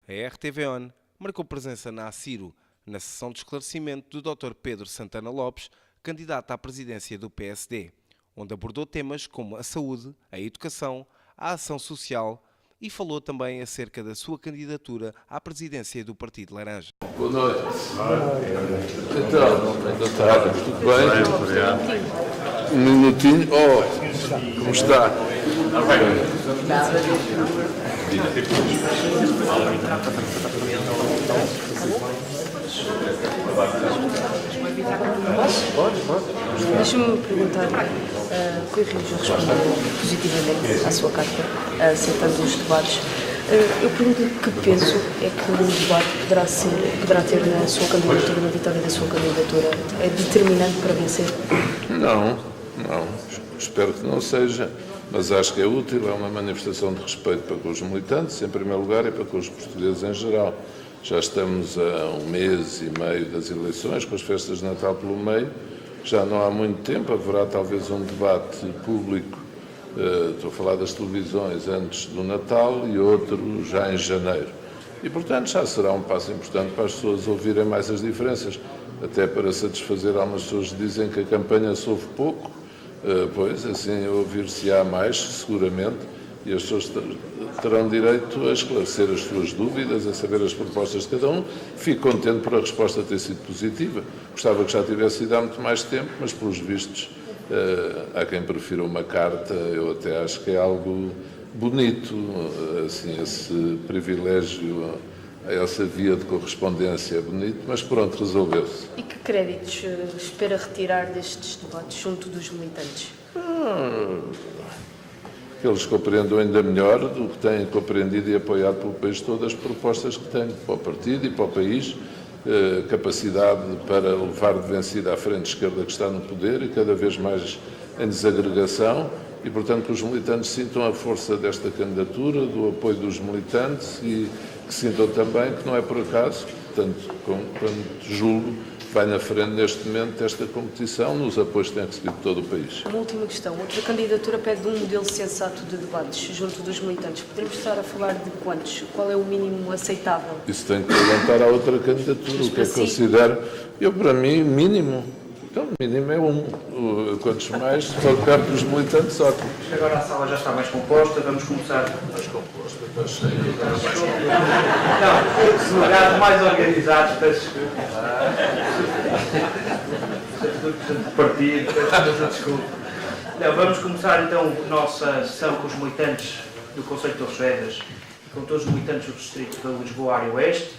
A RTV-ON marcou presença na ACIRO, na sessão de esclarecimento do Dr. Pedro Santana Lopes, candidato à presidência do PSD, onde abordou temas como a saúde, a educação, a ação social e falou também acerca da sua candidatura à presidência do Partido Laranja. Boa noite. Então, boa tarde, tudo bem? Um minutinho. Oh, como está? Deixa-me perguntar, Rui Rio já respondeu positivamente à sua carta, aceitando os debates. Eu pergunto que peso é que o debate poderá ter na sua candidatura, na vitória da sua candidatura? É determinante para vencer? Não. Espero que não seja, mas acho que é útil, é uma manifestação de respeito para com os militantes, em primeiro lugar, e para com os portugueses em geral. Já estamos a 1 mês e meio das eleições, com as festas de Natal pelo meio. Já não há muito tempo, haverá talvez um debate público, estou a falar das televisões, antes do Natal e outro já em janeiro. E, portanto, já será um passo importante para as pessoas ouvirem mais as diferenças, até para satisfazer algumas pessoas que dizem que a campanha se ouve pouco, pois assim ouvir-se-á mais, seguramente, e as pessoas terão direito a esclarecer as suas dúvidas, a saber as propostas de cada um. Fico contente por a resposta ter sido positiva. Gostava que já tivesse sido há muito mais tempo, mas, pelos vistos, há quem prefira uma carta. Eu até acho que é algo bonito, assim, esse privilégio, essa via de correspondência é bonito, mas pronto, resolveu-se. E que créditos espera retirar destes debates junto dos militantes? Que eles compreendam ainda melhor do que têm compreendido e apoiado pelo país todas as propostas que têm para o partido e para o país, capacidade para levar de vencida à frente esquerda que está no poder e cada vez mais em desagregação, e portanto que os militantes sintam a força desta candidatura, do apoio dos militantes, e que sintam também que não é por acaso, tanto quanto julgo, vai na frente neste momento desta competição, nos apoios que tem recebido de todo o país. Uma última questão. Outra candidatura pede um modelo sensato de debates junto dos militantes. Podemos estar a falar de quantos? Qual é o mínimo aceitável? Isso tem que perguntar à outra candidatura, o que é que considera. Eu, para mim, mínimo. Então, mínimo é um. Quantos mais, só de perto dos militantes, ótimo. Agora a sala já está mais composta, vamos começar. Mais composta, está cheia. Não, delegado mais organizados, peço desculpa. Partido, peço desculpa. Não, vamos começar então a nossa sessão com os militantes do Conselho de Torres Vedras e com todos os militantes do Distrito de Lisboa, Área Oeste.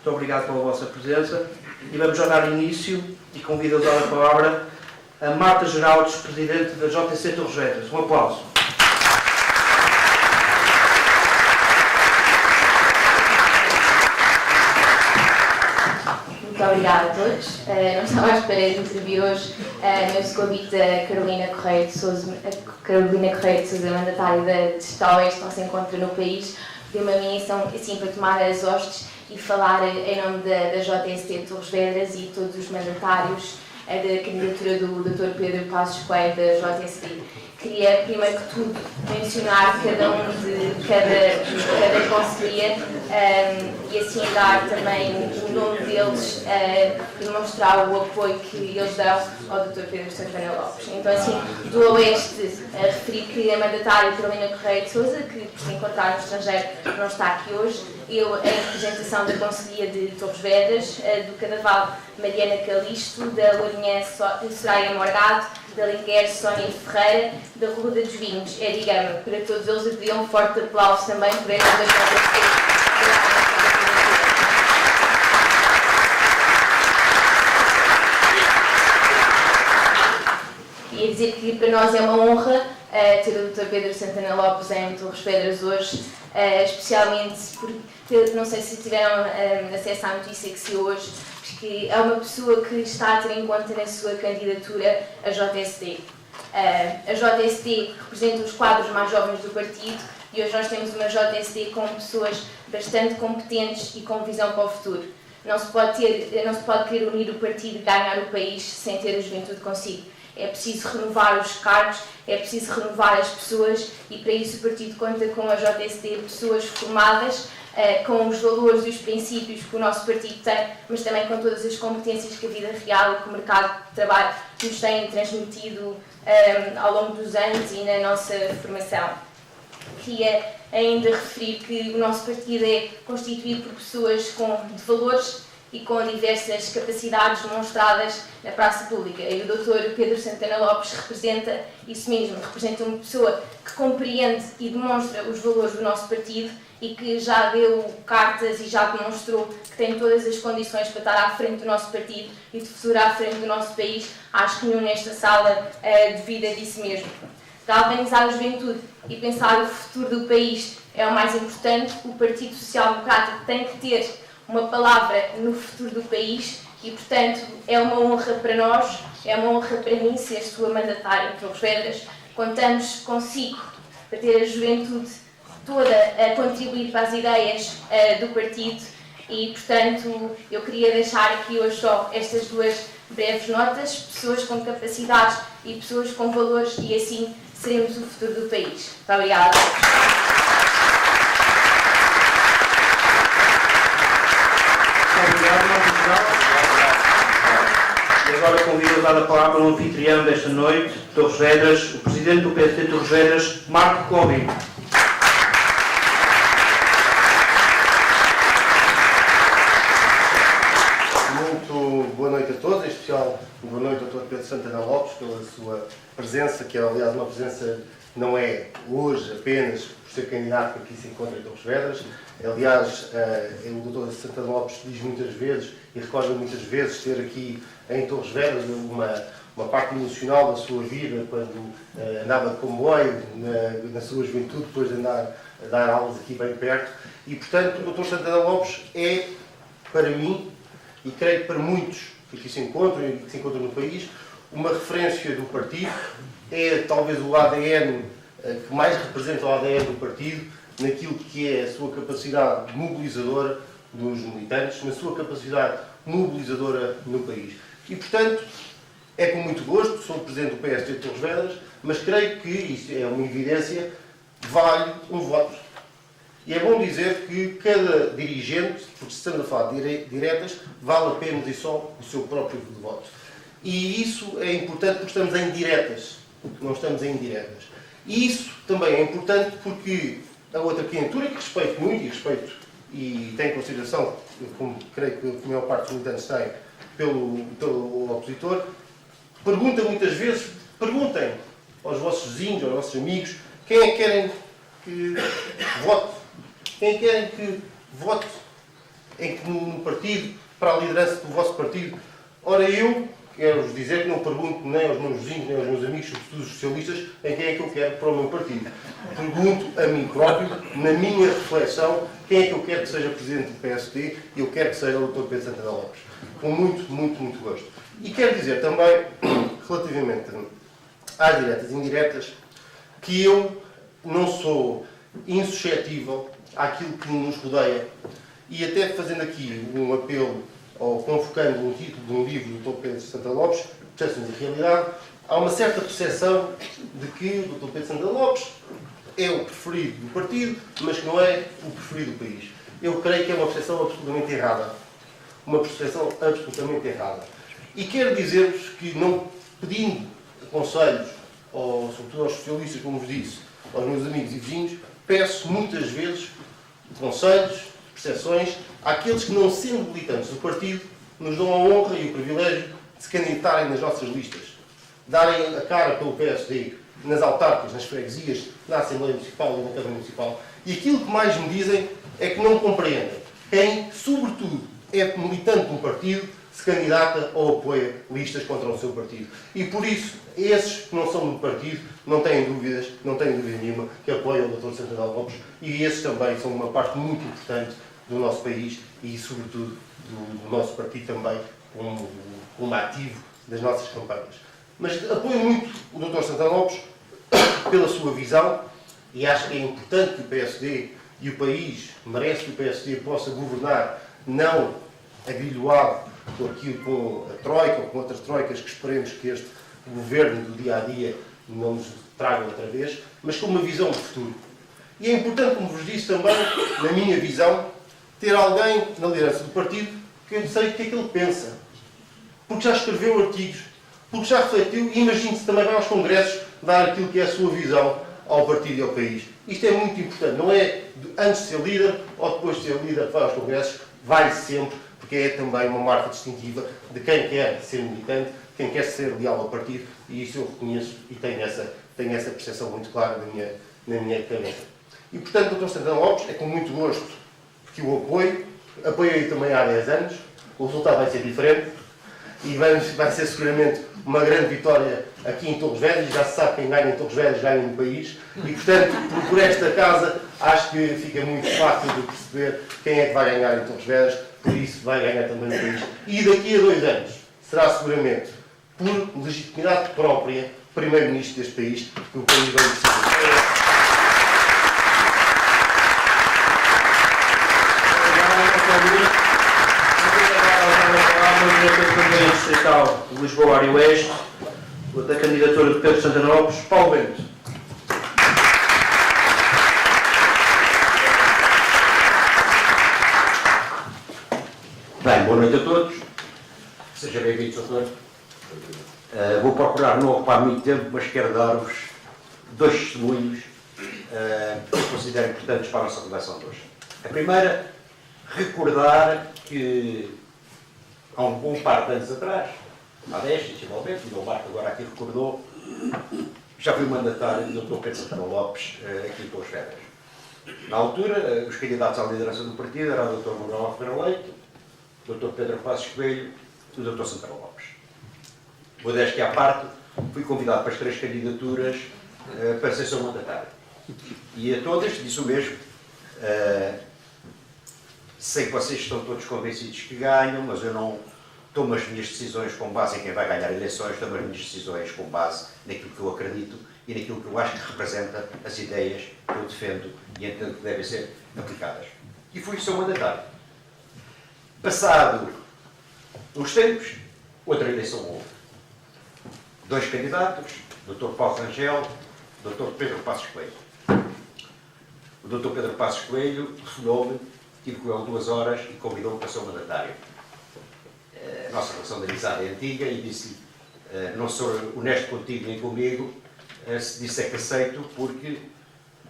Muito obrigado pela vossa presença. E vamos já dar início e convido a usar a palavra a Marta Geraldes, Presidente da JTC Torres Vedras. Um aplauso. Muito obrigada a todos. Não estava à espera de intervir hoje neste convite da Carolina Correia de Sousa, mandatária da Digital Oeste, que não se encontra no país. Deu-me a minha missão assim, para tomar as hostes e falar em nome da JST Torres Vedras e todos os mandatários da candidatura do Dr. Pedro Passos Coelho da JST. Queria, primeiro que tudo, mencionar cada um de cada conselheiro e assim dar também o nome deles e demonstrar o apoio que eles dão ao Dr. Pedro Santana Lopes. Então, assim, do Oeste, referi que a mandatária Carolina Correia de Sousa, que por se encontrar no estrangeiro não está aqui hoje, eu, em representação da Conselhia de Torres Vedras, do Cadaval Mariana Calisto, da Lourinhã Soraya Morgado, da Linguer Sónia Ferreira, da Ruda dos Vinhos. É de Gama. Para todos eles eu pedi um forte aplauso também por esta das Queria dizer que para nós é uma honra ter o Dr. Pedro Santana Lopes em Torres Vedras hoje, especialmente porque, não sei se tiveram acesso à notícia que saiu hoje, porque é uma pessoa que está a ter em conta na sua candidatura a JST. A JST representa os quadros mais jovens do partido e hoje nós temos uma JST com pessoas bastante competentes e com visão para o futuro. Não se pode querer unir o partido e ganhar o país sem ter a juventude consigo. É preciso renovar os cargos, é preciso renovar as pessoas e para isso o partido conta com a JST, pessoas formadas com os valores e os princípios que o nosso partido tem, mas também com todas as competências que a vida real e que o mercado de trabalho nos tem transmitido ao longo dos anos e na nossa formação. Queria ainda referir que o nosso partido é constituído por pessoas de valores e com diversas capacidades demonstradas na praça pública. E o Dr. Pedro Santana Lopes representa isso mesmo, representa uma pessoa que compreende e demonstra os valores do nosso partido e que já deu cartas e já demonstrou que tem todas as condições para estar à frente do nosso partido e de futuro à frente do nosso país. Acho que nenhum nesta sala duvida disso mesmo. Galvanizar a juventude e pensar o futuro do país é o mais importante. O Partido Social Democrata tem que ter uma palavra no futuro do país e, portanto, é uma honra para nós, é uma honra para mim ser sua mandatária em Torres Vedras. Contamos consigo para ter a juventude toda a contribuir para as ideias do partido e, portanto, eu queria deixar aqui hoje só estas duas breves notas: pessoas com capacidades e pessoas com valores, e assim seremos o futuro do país. Muito obrigada. E agora convido a dar a palavra ao anfitrião desta noite, de Torres Vedras, o presidente do PSD de Torres Vedras, Marco Cónigo. Muito boa noite a todos, em especial boa noite ao Dr. Pedro Santana Lopes pela sua presença, que é aliás uma presença que não é hoje apenas por ser candidato que aqui se encontra em Torres Vedras. Aliás, o Dr. Santana Lopes diz muitas vezes e recorda muitas vezes ter aqui em Torres Vedras uma parte emocional da sua vida, quando andava de comboio, na sua juventude, depois de andar a dar aulas aqui bem perto. E, portanto, o Dr. Santana Lopes é, para mim, e creio que para muitos que aqui se encontram e que se encontram no país, uma referência do partido. É talvez o ADN que mais representa o ADN do partido, naquilo que é a sua capacidade mobilizadora dos militantes, na sua capacidade mobilizadora no país. E, portanto, é com muito gosto, sou o presidente do PSD de Torres Vedras, mas creio que, isso é uma evidência, vale um voto. E é bom dizer que cada dirigente, porque estamos a falar de diretas, vale apenas e só o seu próprio voto. E isso é importante porque estamos em diretas, não estamos em indiretas. E isso também é importante porque a outra candidatura, que respeito muito e tenho em consideração, como creio que a maior parte dos militantes tem, pelo opositor, pergunta muitas vezes, perguntem aos vossos vizinhos, aos vossos amigos, quem é que querem que vote? Quem é que querem que vote no partido, para a liderança do vosso partido? Ora, eu quero-vos dizer que não pergunto nem aos meus vizinhos, nem aos meus amigos, sobretudo os socialistas, em quem é que eu quero para o meu partido. Pergunto a mim próprio, na minha reflexão, quem é que eu quero que seja presidente do PSD, e eu quero que seja o Dr. Pedro Santana Lopes. Com muito, muito, muito gosto. E quero dizer também, relativamente às diretas e indiretas, que eu não sou insuscetível àquilo que nos rodeia, e até fazendo aqui um apelo, ou convocando um título de um livro do Dr. Pedro Santana Lopes, Percepções e Realidade, há uma certa percepção de que o Dr. Pedro Santana Lopes é o preferido do partido, mas que não é o preferido do país. Eu creio que é uma percepção absolutamente errada. Uma percepção absolutamente errada. E quero dizer-vos que, não pedindo conselhos, ou sobretudo aos socialistas, como vos disse, aos meus amigos e vizinhos, peço muitas vezes conselhos, percepções, àqueles que, não sendo militantes do partido, nos dão a honra e o privilégio de se candidatarem nas nossas listas, darem a cara pelo PSD, nas autárquicas, nas freguesias, na Assembleia Municipal e na Câmara Municipal. E aquilo que mais me dizem é que não compreendem quem, sobretudo, é militante de um partido, se candidata ou apoia listas contra o seu partido. E por isso, esses que não são do partido não têm dúvida nenhuma que apoiam o Dr. Santana Lopes, e esses também são uma parte muito importante do nosso país e, sobretudo, do nosso partido também, como ativo das nossas campanhas. Mas apoio muito o Dr. Santana Lopes pela sua visão, e acho que é importante que o PSD e o país, merece que o PSD possa governar, não agrilhoado com a Troika ou com outras troicas que esperemos que este governo do dia-a-dia não nos traga outra vez, mas com uma visão de futuro. E é importante, como vos disse também, na minha visão, ter alguém na liderança do partido que eu sei o que é que ele pensa. Porque já escreveu artigos, porque já refletiu e imagine-se também vai aos congressos dar aquilo que é a sua visão ao partido e ao país. Isto é muito importante. Não é antes de ser líder ou depois de ser líder que vai aos congressos, vai sempre, porque é também uma marca distintiva de quem quer ser militante, quem quer ser leal ao partido, e isso eu reconheço e tenho essa percepção muito clara na minha cabeça. E, portanto, Dr. Santana Lopes, é com muito gosto que o apoiei também há 10 anos, o resultado vai ser diferente, e vai ser seguramente uma grande vitória aqui em Torres Vedras, já se sabe quem ganha em Torres Vedras ganha no país, e, portanto, por esta casa, acho que fica muito fácil de perceber quem é que vai ganhar em Torres Vedras, por isso vai ganhar também no país. E daqui a 2 anos, será seguramente, por legitimidade própria, primeiro-ministro deste país, que o país vai decidir. Também distrital de Lisboa Área Oeste, da candidatura de Pedro Santana Lopes, Paulo Bento. Bem, boa noite a todos. Sejam bem-vindos, doutor. Vou procurar não ocupar muito tempo, mas quero dar-vos 2 testemunhos que eu considero importantes para a nossa conversa de hoje. A primeira, recordar que há um bom par de anos atrás, há 10, sensivelmente, o meu Marco agora aqui recordou, já fui mandatário do Dr. Pedro Santana Lopes aqui em Torres Vedras. Na altura, os candidatos à liderança do partido eram o Dr. Manuel Ferreira Leite, o Dr. Pedro Passos Coelho e o Dr. Santana Lopes. Modéstia à parte, fui convidado para as 3 candidaturas para ser seu mandatário. E a todas disse o mesmo. Sei que vocês estão todos convencidos que ganham, mas eu não tomo as minhas decisões com base em quem vai ganhar eleições, tomo as minhas decisões com base naquilo que eu acredito e naquilo que eu acho que representa as ideias que eu defendo e entendo que devem ser aplicadas. E fui seu mandatário. Passado uns tempos, outra eleição houve. 2 candidatos, o Dr. Paulo Rangel, o Dr. Pedro Passos Coelho. O Dr. Pedro Passos Coelho telefonou-me, tive com ele 2 horas e convidou-me para ser mandatário. A nossa relação de amizade é antiga e disse-lhe, não sou honesto contigo nem comigo, se disser que aceito, porque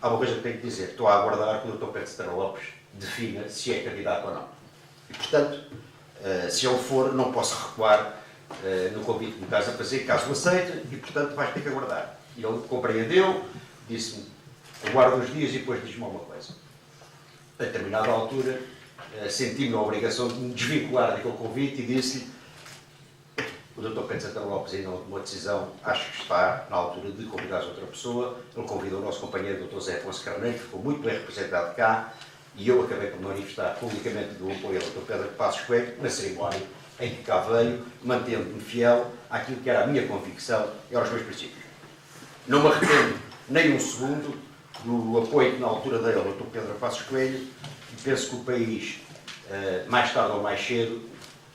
há uma coisa que tenho que dizer, estou a aguardar que o Dr. Pedro Santana Lopes defina se é candidato ou não. E, portanto, se ele for, não posso recuar no convite que me estás a fazer, caso o aceite, e, portanto, vais ter que aguardar. E ele compreendeu, disse-me, aguarda uns dias e depois diz-me alguma coisa. A determinada altura, senti-me na obrigação de me desvincular daquele convite e disse-lhe, o Dr. Pedro Santana Lopes ainda não tomou decisão, acho que está na altura de convidar outra pessoa. Ele convidou o nosso companheiro, o Dr. Zé Afonso Carneiro, que ficou muito bem representado cá, e eu acabei por manifestar publicamente do apoio ao Dr. Pedro Passos Coelho na cerimónia em que cá veio, mantendo-me fiel àquilo que era a minha convicção e aos meus princípios. Não me arrependo nem um segundo do apoio que na altura dei ao Dr. Pedro Passos Coelho, e penso que o país, mais tarde ou mais cedo,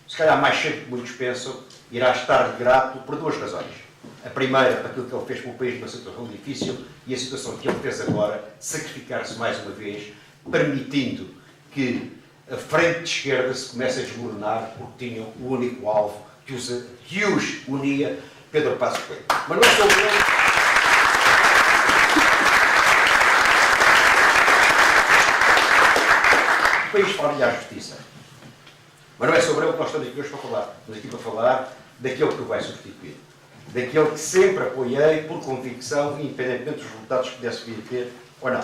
se calhar mais cedo que muitos pensam, irá estar grato por 2 razões. A primeira, aquilo que ele fez pelo país numa situação difícil, e a situação que ele fez agora, sacrificar-se mais uma vez, permitindo que a frente de esquerda se comece a desmoronar porque tinham o único alvo que os unia, Pedro Passos Coelho. Mas não sou eu. O país fala-lhe à justiça. Mas não é sobre ele que nós estamos aqui hoje para falar. Estamos aqui para falar daquele que o vai substituir. Daquele que sempre apoiei por convicção, independentemente dos resultados que pudesse vir a ter ou não.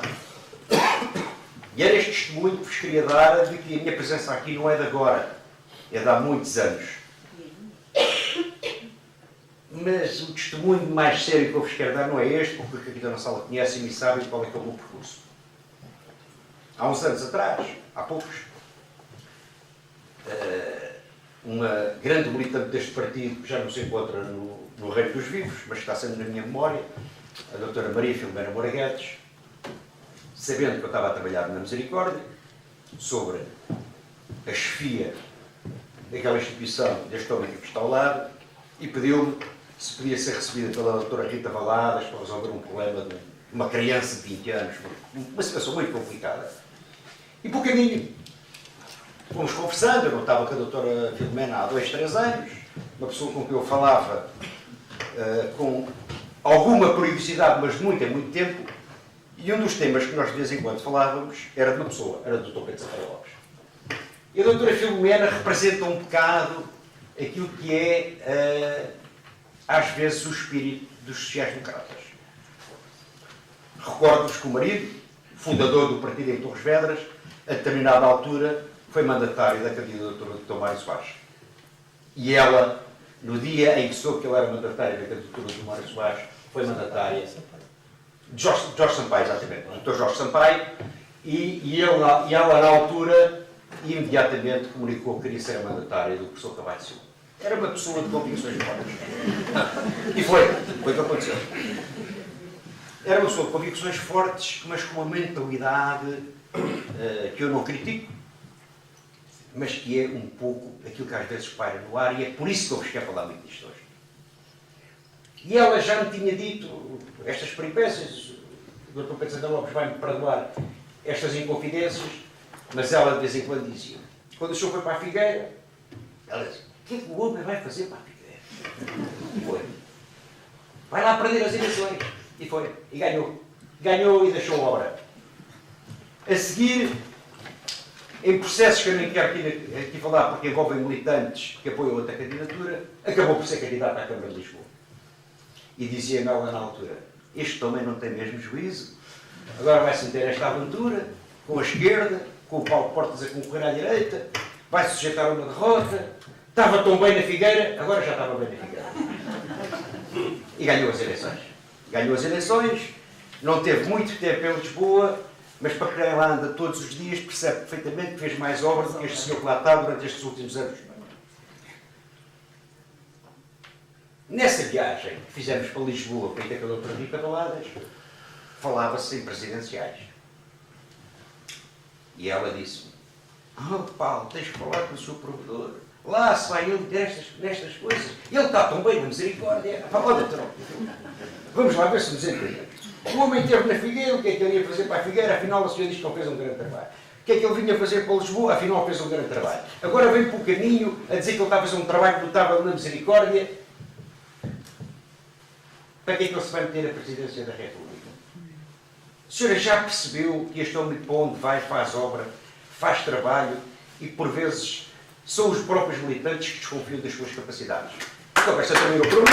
E era este testemunho que vos queria dar de que a minha presença aqui não é de agora, é de há muitos anos. Mas o testemunho mais sério que eu vos quero dar não é este, porque aqui da nossa sala conhecem e sabem qual é que é o meu percurso. Há uns anos atrás, há poucos, uma grande militante deste partido, que já não se encontra no reino dos vivos, mas que está sempre na minha memória, a doutora Maria Filomena Moura Guedes, sabendo que eu estava a trabalhar na Misericórdia, sobre a chefia daquela instituição, deste homem que está ao lado, e pediu-me se podia ser recebida pela doutora Rita Valadas para resolver um problema uma criança de 20 anos, uma situação muito complicada. E por caminho, fomos conversando, eu não estava com a doutora Filomena há 2, 3 anos, uma pessoa com quem eu falava com alguma periodicidade, mas muito, há muito tempo, e um dos temas que nós de vez em quando falávamos era de uma pessoa, era do Dr. Pedro Santana Lopes. E a doutora Filomena representa um bocado aquilo que é, às vezes, o espírito dos sociais-democratas. Recordo-vos que o marido, fundador do partido em Torres Vedras, a determinada altura, foi mandatário da candidatura do Dr. Mário Soares. E ela, no dia em que soube que ele era mandatário da candidatura do Mário Soares, foi mandatária de Jorge Sampaio, exatamente, do Dr. Jorge Sampaio, e ela, na altura, imediatamente comunicou que queria ser a mandatária do professor Carvalho Silva. Era uma pessoa de convicções fortes. E foi o que aconteceu. Era uma pessoa de convicções fortes, mas com uma mentalidade que eu não critico, mas que é um pouco aquilo que às vezes paira no ar, e é por isso que eu vos quero falar muito disto hoje. E ela já me tinha dito estas peripécias, o Dr. Pedro Santana Lopes vai-me perdoar estas inconfidências, mas ela de vez em quando dizia, quando o senhor foi para a Figueira, ela dizia, o que é que o homem vai fazer para a Figueira? E foi. Vai lá perder as eleições. E foi. E ganhou. Ganhou e deixou obra. A seguir, em processos que eu nem quero aqui falar porque envolvem militantes que apoiam outra candidatura, acabou por ser candidato à Câmara de Lisboa. E dizia-me ela na altura, este também não tem mesmo juízo, agora vai-se meter esta aventura, com a esquerda, com o Paulo Portas a concorrer à direita, vai sujeitar a uma derrota, estava tão bem na Figueira, agora já estava bem na Figueira. E ganhou as eleições. Ganhou as eleições, não teve muito tempo em Lisboa, mas para quem lá anda todos os dias percebe perfeitamente que fez mais obra do que este senhor que lá está durante estes últimos anos. Nessa viagem que fizemos para Lisboa, para ir ter com a doutora Rita Baladas, falava-se em presidenciais. E ela disse-me, Paulo, tens que falar com o seu provedor. Lá se vai ele nestas coisas. Ele está tão bem na misericórdia. Olha, vamos lá ver se nos entendemos. O homem esteve na Figueira, o que é que ele ia fazer para a Figueira? Afinal, a senhora diz que não fez um grande trabalho. O que é que ele vinha fazer para Lisboa? Afinal, fez um grande trabalho. Agora vem para o caminho a dizer que ele está a fazer um trabalho notável na misericórdia. Para que é que ele se vai meter a presidência da República? A senhora já percebeu que este homem para onde vai faz obra, faz trabalho e, por vezes, são os próprios militantes que desconfiam das suas capacidades. A conversa terminou por mim.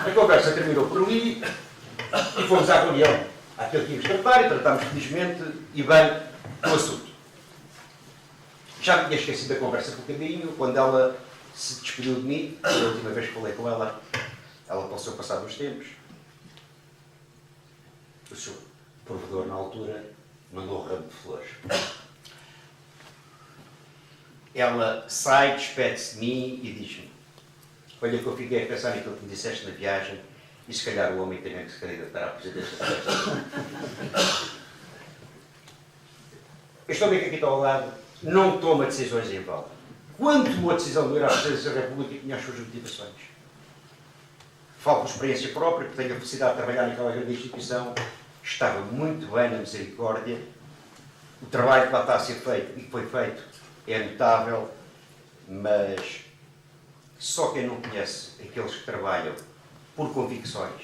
A conversa terminou por ali e fomos à reunião, àquilo que íamos tratar, e tratámos felizmente e bem do assunto. Já me tinha esquecido da conversa por caminho, quando ela se despediu de mim, a última vez que falei com ela, ela passou passado uns tempos. O seu provedor, na altura, mandou um ramo de flores. Ela sai, despede-se de mim e diz-me, olha que eu fiquei a pensar naquilo que me disseste na viagem e se calhar o homem tem que se candidatar à presidência da República. Este homem que aqui está ao lado não toma decisões em vão. Quando tomou a decisão de ir à presidência da República, tinha as suas motivações. Falo por experiência própria, porque tenho a felicidade de trabalhar naquela grande instituição, estava muito bem na misericórdia, o trabalho que lá está a ser feito e que foi feito é notável, mas só quem não conhece aqueles que trabalham por convicções,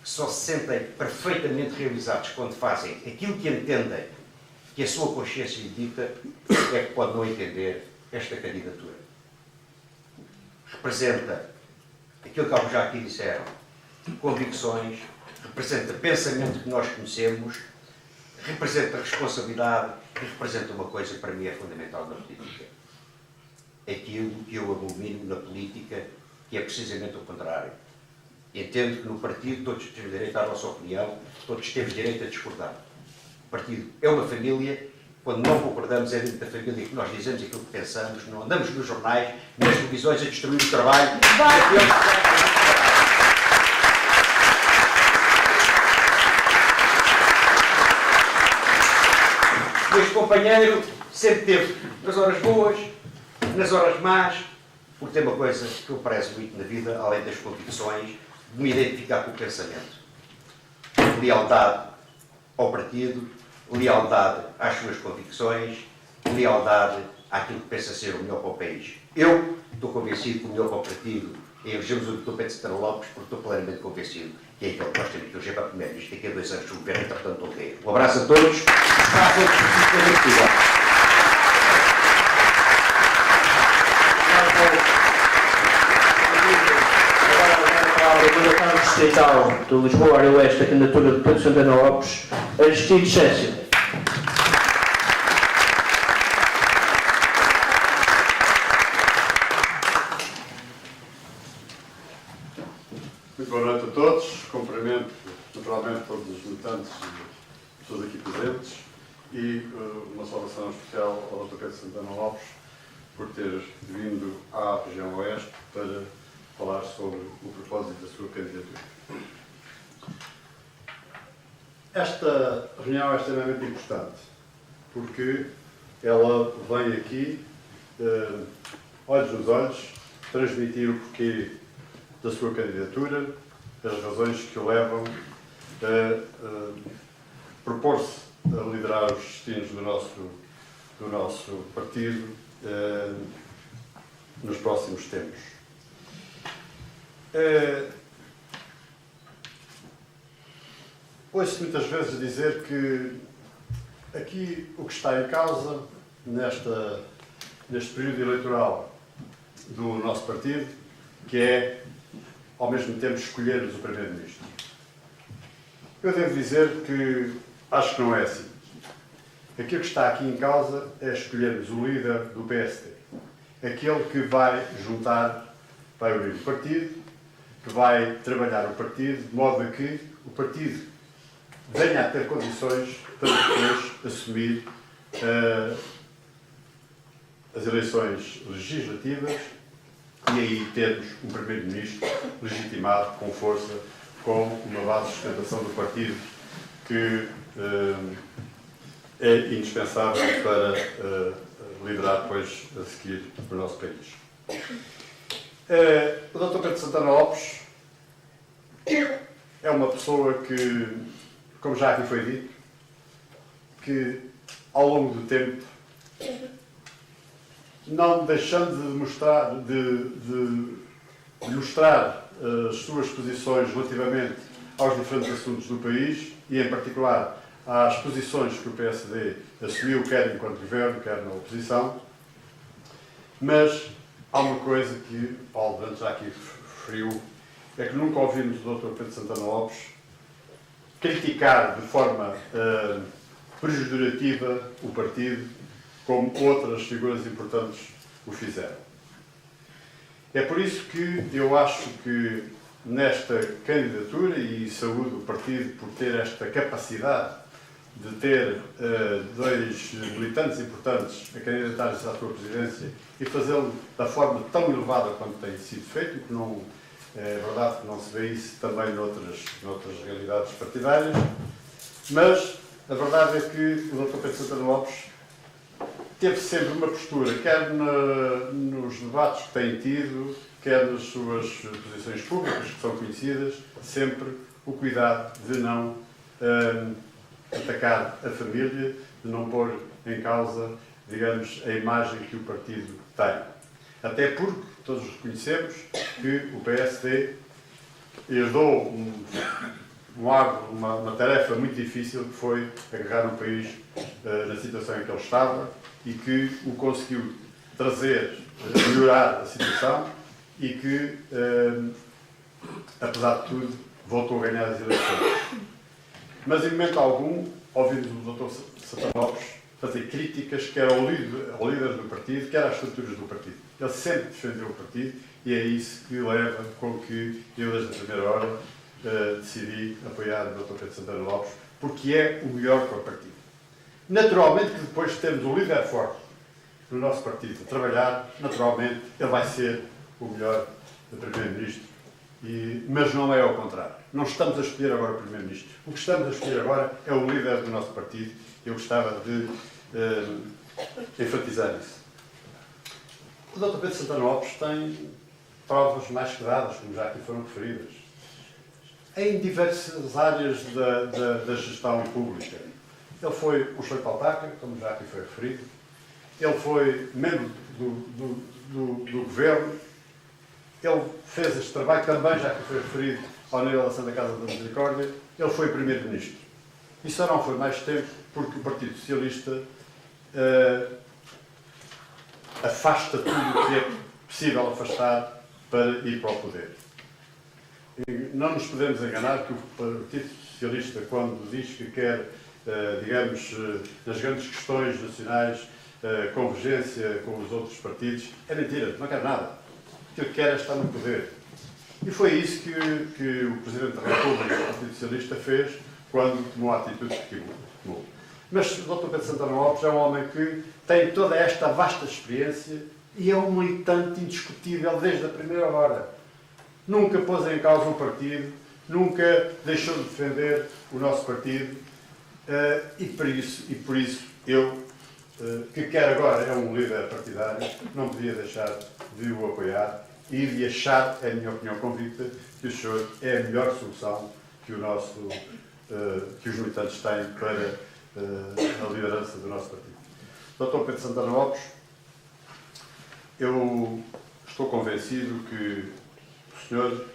que só se sentem perfeitamente realizados quando fazem aquilo que entendem que a sua consciência lhe dita, é que pode não entender esta candidatura. Representa aquilo que alguns já aqui disseram, convicções, representa pensamento que nós conhecemos, representa responsabilidade e representa uma coisa que para mim é fundamental na política. Aquilo que eu abomino na política, que é precisamente o contrário. Entendo que no partido todos temos direito à nossa opinião, todos temos direito a discordar. O partido é uma família, quando não concordamos é dentro da família que nós dizemos aquilo que pensamos, não andamos nos jornais, nas televisões a destruir o trabalho. Este companheiro sempre teve nas horas boas, nas horas más, porque tem uma coisa que eu prezo muito na vida, além das convicções, de me identificar com o pensamento. Lealdade ao partido, lealdade às suas convicções, lealdade àquilo que pensa ser o melhor para o país. Eu estou convencido que o melhor para o partido é elegermos o Dr. Pedro Santana Lopes, porque estou plenamente convencido que é aquele que nós temos que eleger para primeiro-ministro daqui a 2 anos, se o governo, entretanto, não cair. Um abraço a todos. Façam o que precisam. Agora, a Câmara Distrital de Lisboa, Área Oeste, a candidatura de Pedro Santana Lopes, Aristides Cécio. Muito boa noite a todos. Cumprimento naturalmente todos os militantes e pessoas aqui presentes e uma saudação especial ao Dr. Pedro Santana Lopes por ter vindo à região Oeste para falar sobre o propósito da sua candidatura. Esta reunião é extremamente importante porque ela vem aqui, olhos nos olhos, transmitir o porquê da sua candidatura, as razões que o levam a propor-se a liderar os destinos do nosso partido nos próximos tempos. Ouço muitas vezes dizer que aqui o que está em causa neste período eleitoral do nosso partido, que é ao mesmo tempo escolhermos o Primeiro-Ministro. Eu devo dizer que acho que não é assim. Aquilo que está aqui em causa é escolhermos o líder do PSD. Aquele que vai unir o partido, que vai trabalhar o partido, de modo a que o partido venha a ter condições para depois assumir as eleições legislativas e aí termos um Primeiro-Ministro legitimado, com força, com uma base de sustentação do partido que é indispensável para liderar depois a seguir o nosso país. O Dr. Pedro Santana Lopes é uma pessoa que, como já aqui foi dito, que ao longo do tempo, não deixando de mostrar as suas posições relativamente aos diferentes assuntos do país e, em particular, às posições que o PSD assumiu, quer enquanto governo, quer na oposição. Mas há uma coisa que o Paulo Branco já aqui referiu, é que nunca ouvimos o Dr. Pedro Santana Lopes criticar de forma pejorativa o partido, como outras figuras importantes o fizeram. É por isso que eu acho que nesta candidatura, e saúdo o partido por ter esta capacidade de ter dois militantes importantes a candidatar-se à sua presidência e fazê-lo da forma tão elevada quanto tem sido feito, que não é verdade que não se vê isso também noutras realidades partidárias, mas a verdade é que o Dr. Pedro Santana Lopes teve sempre uma postura, quer nos debates que tem tido, quer nas suas posições públicas, que são conhecidas, sempre o cuidado de não atacar a família, de não pôr em causa, digamos, a imagem que o partido tem. Até porque todos reconhecemos que o PSD herdou uma tarefa muito difícil, que foi agarrar o país na situação em que ele estava e que o conseguiu trazer, melhorar a situação e que, apesar de tudo, voltou a ganhar as eleições. Mas, em momento algum, ouvimos o Dr. Santana Lopes fazer críticas, quer ao líder do partido, quer às estruturas do partido. Ele sempre defendeu o partido e é isso que leva com que eu, desde a primeira hora, decidi apoiar o Dr. Pedro Santana Lopes, porque é o melhor para o partido. Naturalmente que depois de termos um líder forte no nosso partido a trabalhar, naturalmente ele vai ser o melhor Primeiro-Ministro. Mas não é ao contrário. Não estamos a escolher agora o Primeiro-Ministro. O que estamos a escolher agora é o líder do nosso partido. Eu gostava de enfatizar isso. O Dr. Pedro Santana Lopes tem provas mais que dadas, como já aqui foram referidas, em diversas áreas da gestão pública. Ele foi um excelente autarca, como já aqui foi referido. Ele foi membro do governo. Ele fez este trabalho também, já que foi referido, ao nível da Santa Casa da Misericórdia. Ele foi primeiro-ministro. E só não foi mais tempo porque o Partido Socialista afasta tudo o que é possível afastar para ir para o poder. E não nos podemos enganar que o Partido Socialista, quando diz que quer, digamos, nas grandes questões nacionais, convergência com os outros partidos, é mentira, não quer nada. Aquilo que quer é estar no poder. E foi isso que o Presidente da República do Partido Socialista fez quando tomou a atitude que tomou. Mas o Dr. Pedro Santana Lopes é um homem que tem toda esta vasta experiência e é um militante indiscutível desde a primeira hora. Nunca pôs em causa um partido, nunca deixou de defender o nosso partido e por isso eu, que quer agora é um líder partidário, não podia deixar de o apoiar e de achar, é a minha opinião convicta, que o senhor é a melhor solução que que os militantes têm para a liderança do nosso partido. Dr. Pedro Santana Lopes, eu estou convencido que o senhor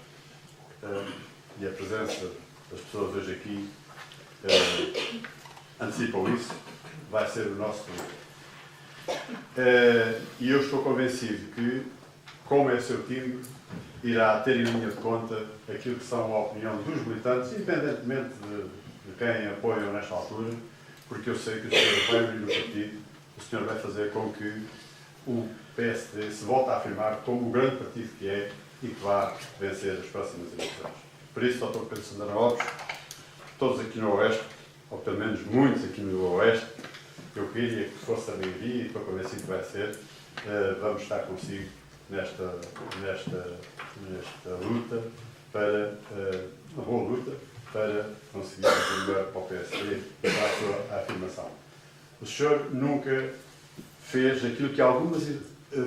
e a presença das pessoas hoje aqui antecipam isso, vai ser o nosso líder. E eu estou convencido que, como é seu time, irá ter em linha de conta aquilo que são a opinião dos militantes, independentemente de quem apoiam nesta altura, porque eu sei que o senhor vai unir o partido, o senhor vai fazer com que o PSD se volte a afirmar como o grande partido que é e que vai vencer as próximas eleições. Por isso, Dr. Pedro Santana Lopes, todos aqui no Oeste, ou pelo menos muitos aqui no Oeste, eu queria que fosse a maioria e estou convencido que vai ser, vamos estar consigo nesta luta, uma boa luta, para conseguir o melhor para o PSD e para a sua afirmação. O senhor nunca fez aquilo que algumas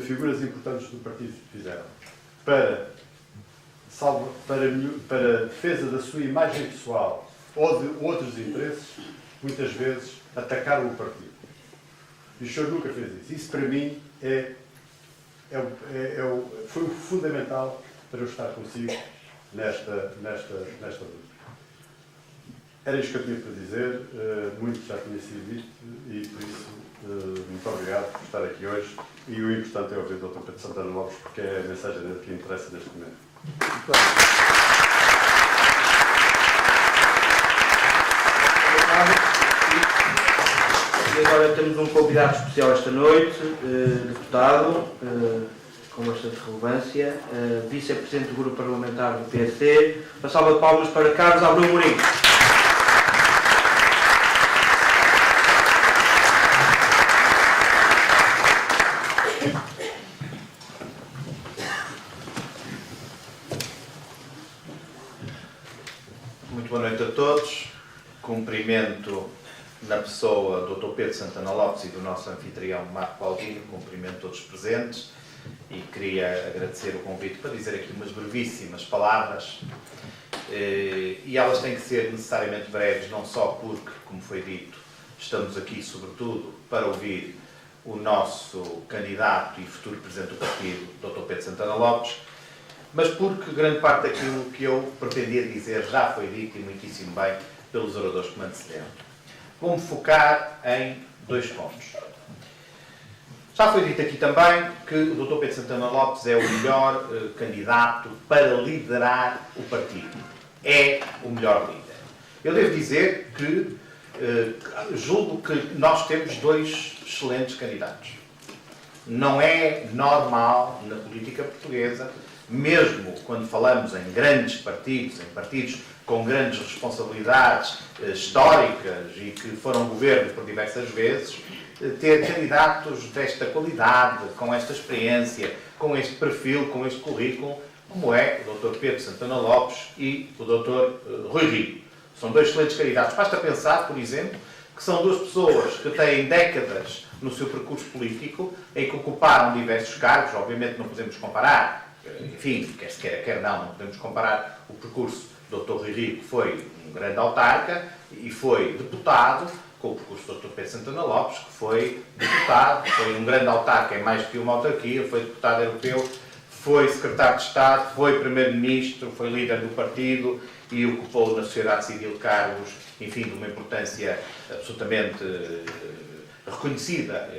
figuras importantes do partido fizeram. Para defesa da sua imagem pessoal ou de outros interesses, muitas vezes atacaram o partido. E o senhor nunca fez isso. Isso, para mim, foi fundamental para eu estar consigo nesta luta. Era isto que eu tinha para dizer, muito já tinha sido dito e, por isso, muito obrigado por estar aqui hoje. E o importante é ouvir o Dr. Pedro Santana Lopes, porque é a mensagem dele que interessa neste momento. E agora temos um convidado especial esta noite, deputado, com bastante relevância, vice-presidente do grupo parlamentar do PSD. Uma salva de palmas para Carlos Abreu Mourinho. Muito boa noite a todos. Cumprimento na pessoa do Dr. Pedro Santana Lopes e do nosso anfitrião Marco Paulino, cumprimento todos os presentes e queria agradecer o convite para dizer aqui umas brevíssimas palavras e elas têm que ser necessariamente breves, não só porque, como foi dito, estamos aqui sobretudo para ouvir o nosso candidato e futuro presidente do partido, Dr. Pedro Santana Lopes, mas porque grande parte daquilo que eu pretendia dizer já foi dito e muitíssimo bem pelos oradores que me antecederam. Vou-me focar em dois pontos. Já foi dito aqui também que o Dr. Pedro Santana Lopes é o melhor candidato para liderar o partido. É o melhor líder. Eu devo dizer que julgo que nós temos dois excelentes candidatos. Não é normal na política portuguesa, mesmo quando falamos em grandes partidos, em partidos com grandes responsabilidades históricas e que foram governo por diversas vezes, ter candidatos desta qualidade, com esta experiência, com este perfil, com este currículo, como é o Dr. Pedro Santana Lopes e o Dr. Rui Rio. São dois excelentes candidatos. Basta pensar, por exemplo, que são duas pessoas que têm décadas no seu percurso político, em que ocuparam diversos cargos. Obviamente não podemos comparar, enfim, quer se queira, quer não podemos comparar o percurso do Dr. Rui Rio, que foi um grande autarca e foi deputado, com o percurso do Dr. Pedro Santana Lopes, que foi deputado, foi um grande autarca em mais do que uma autarquia, foi deputado europeu, foi secretário de Estado, foi primeiro-ministro, foi líder do partido e ocupou na sociedade civil cargos, enfim, de uma importância absolutamente reconhecida.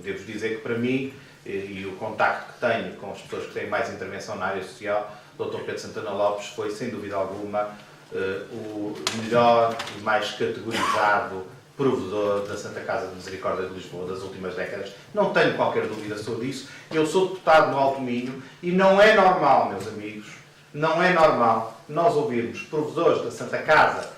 Devo dizer que, para mim, e o contacto que tenho com as pessoas que têm mais intervenção na área social, o Dr. Pedro Santana Lopes foi, sem dúvida alguma, o melhor e mais categorizado provedor da Santa Casa de Misericórdia de Lisboa das últimas décadas. Não tenho qualquer dúvida sobre isso. Eu sou deputado no Alto Minho e não é normal, meus amigos, não é normal nós ouvirmos provedores da Santa Casa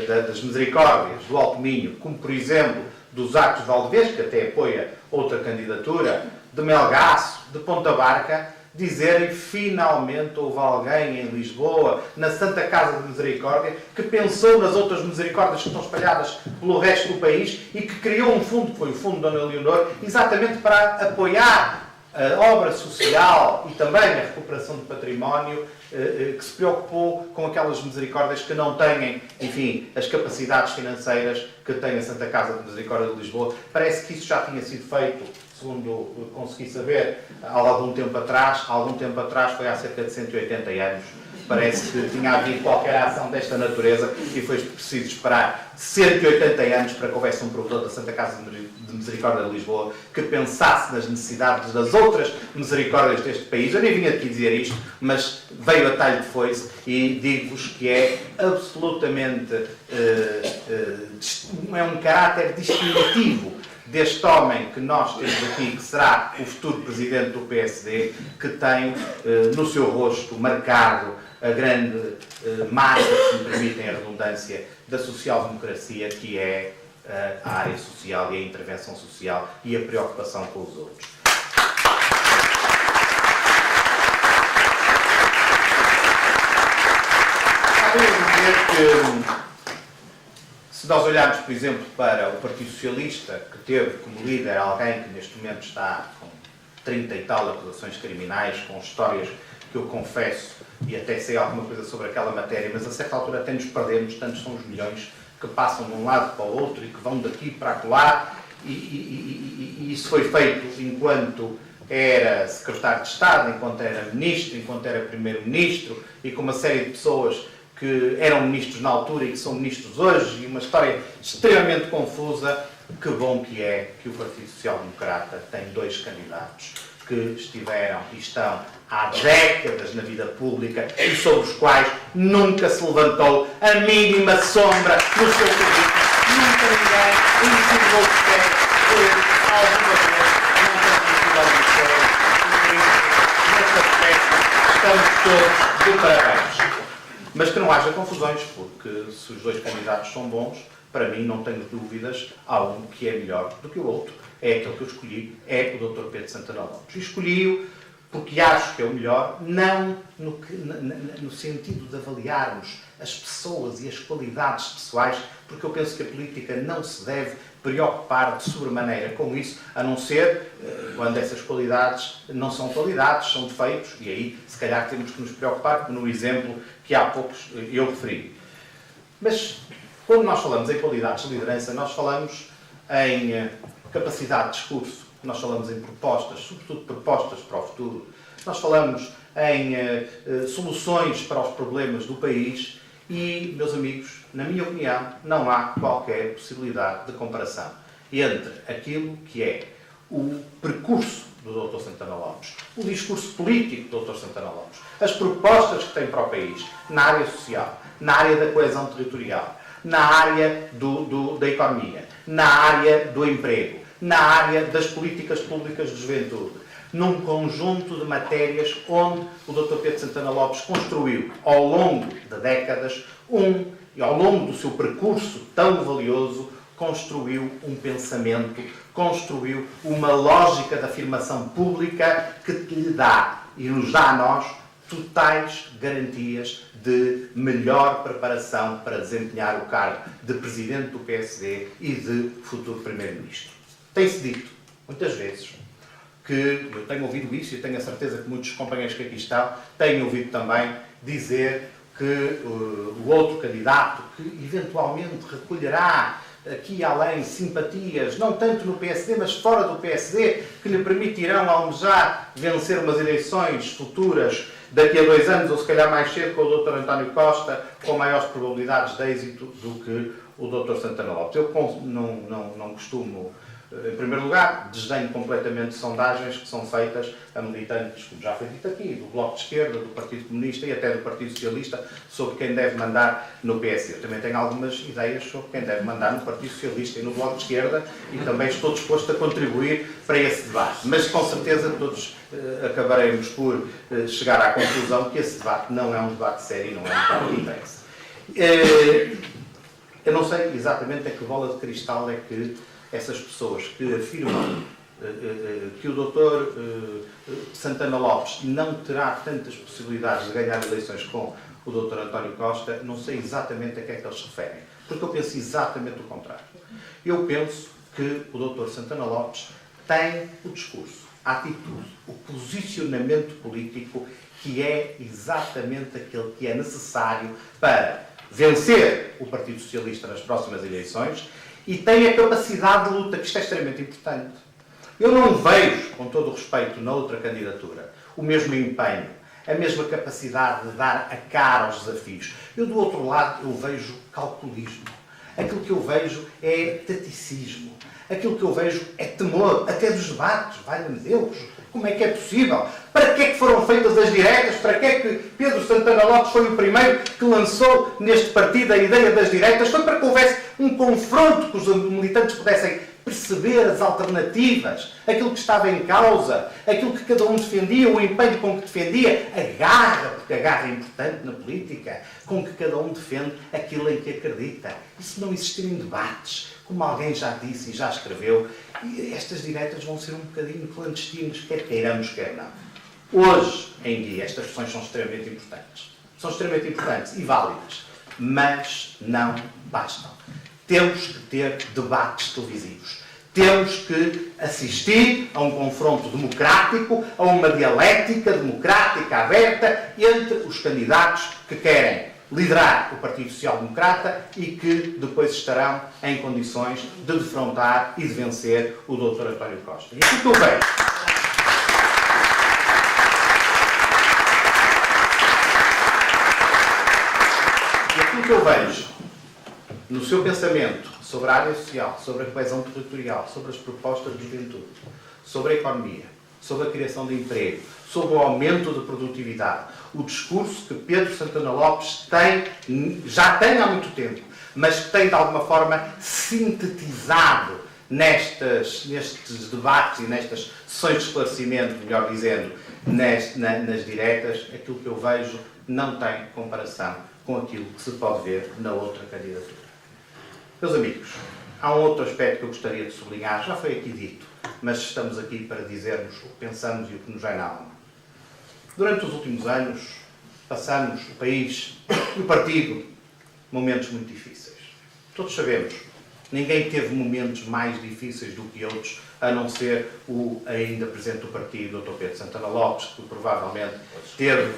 das Misericórdias do Alto Minho, como por exemplo dos Arcos de Valdevez, que até apoia outra candidatura, de Melgaço, de Ponta Barca, dizerem finalmente houve alguém em Lisboa, na Santa Casa de Misericórdia, que pensou nas outras misericórdias que estão espalhadas pelo resto do país e que criou um fundo, que foi o Fundo Dona Leonor, exatamente para apoiar a obra social e também a recuperação de património, que se preocupou com aquelas misericórdias que não têm, enfim, as capacidades financeiras que tem a Santa Casa de Misericórdia de Lisboa. Parece que isso já tinha sido feito, segundo consegui saber, há algum tempo atrás, foi há cerca de 180 anos. Parece que tinha havido qualquer ação desta natureza e foi preciso esperar 180 anos para que houvesse um provedor da Santa Casa de Misericórdia de Lisboa que pensasse nas necessidades das outras misericórdias deste país. Eu nem vim aqui dizer isto, mas veio a talho de foice e digo-vos que é absolutamente é um caráter distintivo deste homem que nós temos aqui, que será o futuro presidente do PSD, que tem no seu rosto marcado a grande marca, se me permitem a redundância, da social-democracia, que é a área social e a intervenção social e a preocupação com os outros. Devo dizer que, se nós olharmos, por exemplo, para o Partido Socialista, que teve como líder alguém que neste momento está com 30 e tal acusações criminais, com histórias que eu confesso, e até sei alguma coisa sobre aquela matéria, mas a certa altura até nos perdemos, tantos são os milhões que passam de um lado para o outro e que vão daqui para acolá, e isso foi feito enquanto era secretário de Estado, enquanto era ministro, enquanto era primeiro-ministro, e com uma série de pessoas que eram ministros na altura e que são ministros hoje, e uma história extremamente confusa. Que bom que é que o Partido Social Democrata tem dois candidatos que estiveram e estão há décadas na vida pública e sobre os quais nunca se levantou a mínima sombra no seu currículo. Nunca ninguém insinuou sequer que alguma vez não tem sido ao nesse aspecto, estamos todos de parabéns. Mas que não haja confusões, porque se os dois candidatos são bons, para mim não tenho dúvidas, há um que é melhor do que o outro. É aquele que eu escolhi, é o Dr. Pedro Santana Lopes. E escolhi-o porque acho que é o melhor, não no sentido de avaliarmos as pessoas e as qualidades pessoais, porque eu penso que a política não se deve preocupar de sobremaneira com isso, a não ser quando essas qualidades não são qualidades, são defeitos, e aí se calhar temos que nos preocupar, no exemplo que há poucos eu referi. Mas quando nós falamos em qualidades de liderança, nós falamos em capacidade de discurso, nós falamos em propostas, sobretudo propostas para o futuro, nós falamos em soluções para os problemas do país e, meus amigos, na minha opinião, não há qualquer possibilidade de comparação entre aquilo que é o percurso do Dr. Santana Lopes, o discurso político do Dr. Santana Lopes, as propostas que tem para o país na área social, na área da coesão territorial, na área da economia, na área do emprego, na área das políticas públicas de juventude, num conjunto de matérias onde o Dr. Pedro Santana Lopes construiu, ao longo de décadas, e ao longo do seu percurso tão valioso, construiu um pensamento, construiu uma lógica de afirmação pública que lhe dá, e nos dá a nós, totais garantias de melhor preparação para desempenhar o cargo de Presidente do PSD e de futuro Primeiro-Ministro. Tem-se dito, muitas vezes, que eu tenho ouvido isso e tenho a certeza que muitos companheiros que aqui estão têm ouvido também dizer que o outro candidato, que eventualmente recolherá aqui além simpatias, não tanto no PSD, mas fora do PSD, que lhe permitirão almejar vencer umas eleições futuras daqui a 2 anos, ou se calhar mais cedo, com o Dr. António Costa, com maiores probabilidades de êxito do que o Dr. Santana Lopes. Eu não costumo, em primeiro lugar, desdenho completamente sondagens que são feitas a militantes, como já foi dito aqui, do Bloco de Esquerda, do Partido Comunista e até do Partido Socialista, sobre quem deve mandar no PSD. Eu também tenho algumas ideias sobre quem deve mandar no Partido Socialista e no Bloco de Esquerda e também estou disposto a contribuir para esse debate. Mas com certeza todos acabaremos por chegar à conclusão que esse debate não é um debate sério e não é um debate intenso. Eu não sei exatamente a que bola de cristal é que essas pessoas que afirmam que o Dr. Santana Lopes não terá tantas possibilidades de ganhar eleições com o Dr. António Costa, não sei exatamente a que é que eles se referem. Porque eu penso exatamente o contrário. Eu penso que o Dr. Santana Lopes tem o discurso, a atitude, o posicionamento político que é exatamente aquele que é necessário para vencer o Partido Socialista nas próximas eleições e tem a capacidade de luta, que isto é extremamente importante. Eu não vejo, com todo o respeito, na outra candidatura, o mesmo empenho, a mesma capacidade de dar a cara aos desafios. Eu, do outro lado, eu vejo calculismo. Aquilo que eu vejo é taticismo. Aquilo que eu vejo é temor, até dos debates. Valha-me Deus! Como é que é possível? Para que é que foram feitas as diretas? Para que é que Pedro Santana Lopes foi o primeiro que lançou neste partido a ideia das diretas? Foi para que houvesse um confronto, que os militantes pudessem perceber as alternativas, aquilo que estava em causa, aquilo que cada um defendia, o empenho com que defendia, a garra, porque a garra é importante na política, com que cada um defende aquilo em que acredita. E se não existirem debates, como alguém já disse e já escreveu, estas diretas vão ser um bocadinho clandestinos, quer queiramos, quer não. Hoje em dia, estas questões são extremamente importantes. São extremamente importantes e válidas, mas não bastam. Temos que ter debates televisivos. Temos que assistir a um confronto democrático, a uma dialética democrática aberta entre os candidatos que querem liderar o Partido Social Democrata e que depois estarão em condições de defrontar e de vencer o Dr. António Costa. E aquilo que eu vejo, no seu pensamento sobre a área social, sobre a coesão territorial, sobre as propostas de juventude, sobre a economia, sobre a criação de emprego, sobre o aumento da produtividade, o discurso que Pedro Santana Lopes já tem há muito tempo, mas que tem de alguma forma sintetizado nestes debates e nestas sessões de esclarecimento, melhor dizendo, nas diretas, aquilo que eu vejo não tem comparação com aquilo que se pode ver na outra candidatura. Meus amigos, há um outro aspecto que eu gostaria de sublinhar, já foi aqui dito, mas estamos aqui para dizermos o que pensamos e o que nos vai na alma. Durante os últimos anos, passamos o país e o partido momentos muito difíceis. Todos sabemos, ninguém teve momentos mais difíceis do que outros, a não ser o ainda presidente do partido, Dr. Pedro Santana Lopes, que provavelmente teve,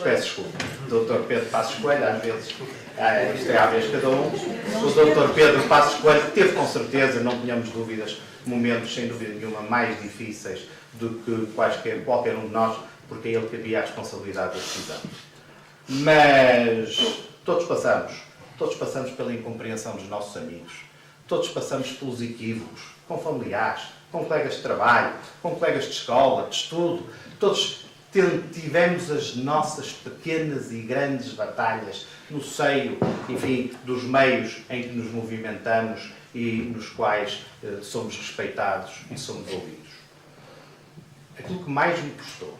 peço desculpa, Dr. Pedro Passos Coelho, às vezes, isto é à vez cada um, o Dr. Pedro Passos Coelho teve com certeza, não tenhamos dúvidas, momentos sem dúvida nenhuma mais difíceis do que qualquer um de nós, porque é ele que havia a responsabilidade da decisão. Mas todos passamos pela incompreensão dos nossos amigos, todos passamos pelos equívocos, com familiares, com colegas de trabalho, com colegas de escola, de estudo, todos tivemos as nossas pequenas e grandes batalhas no seio, enfim, dos meios em que nos movimentamos e nos quais somos respeitados e somos ouvidos. Aquilo que mais me custou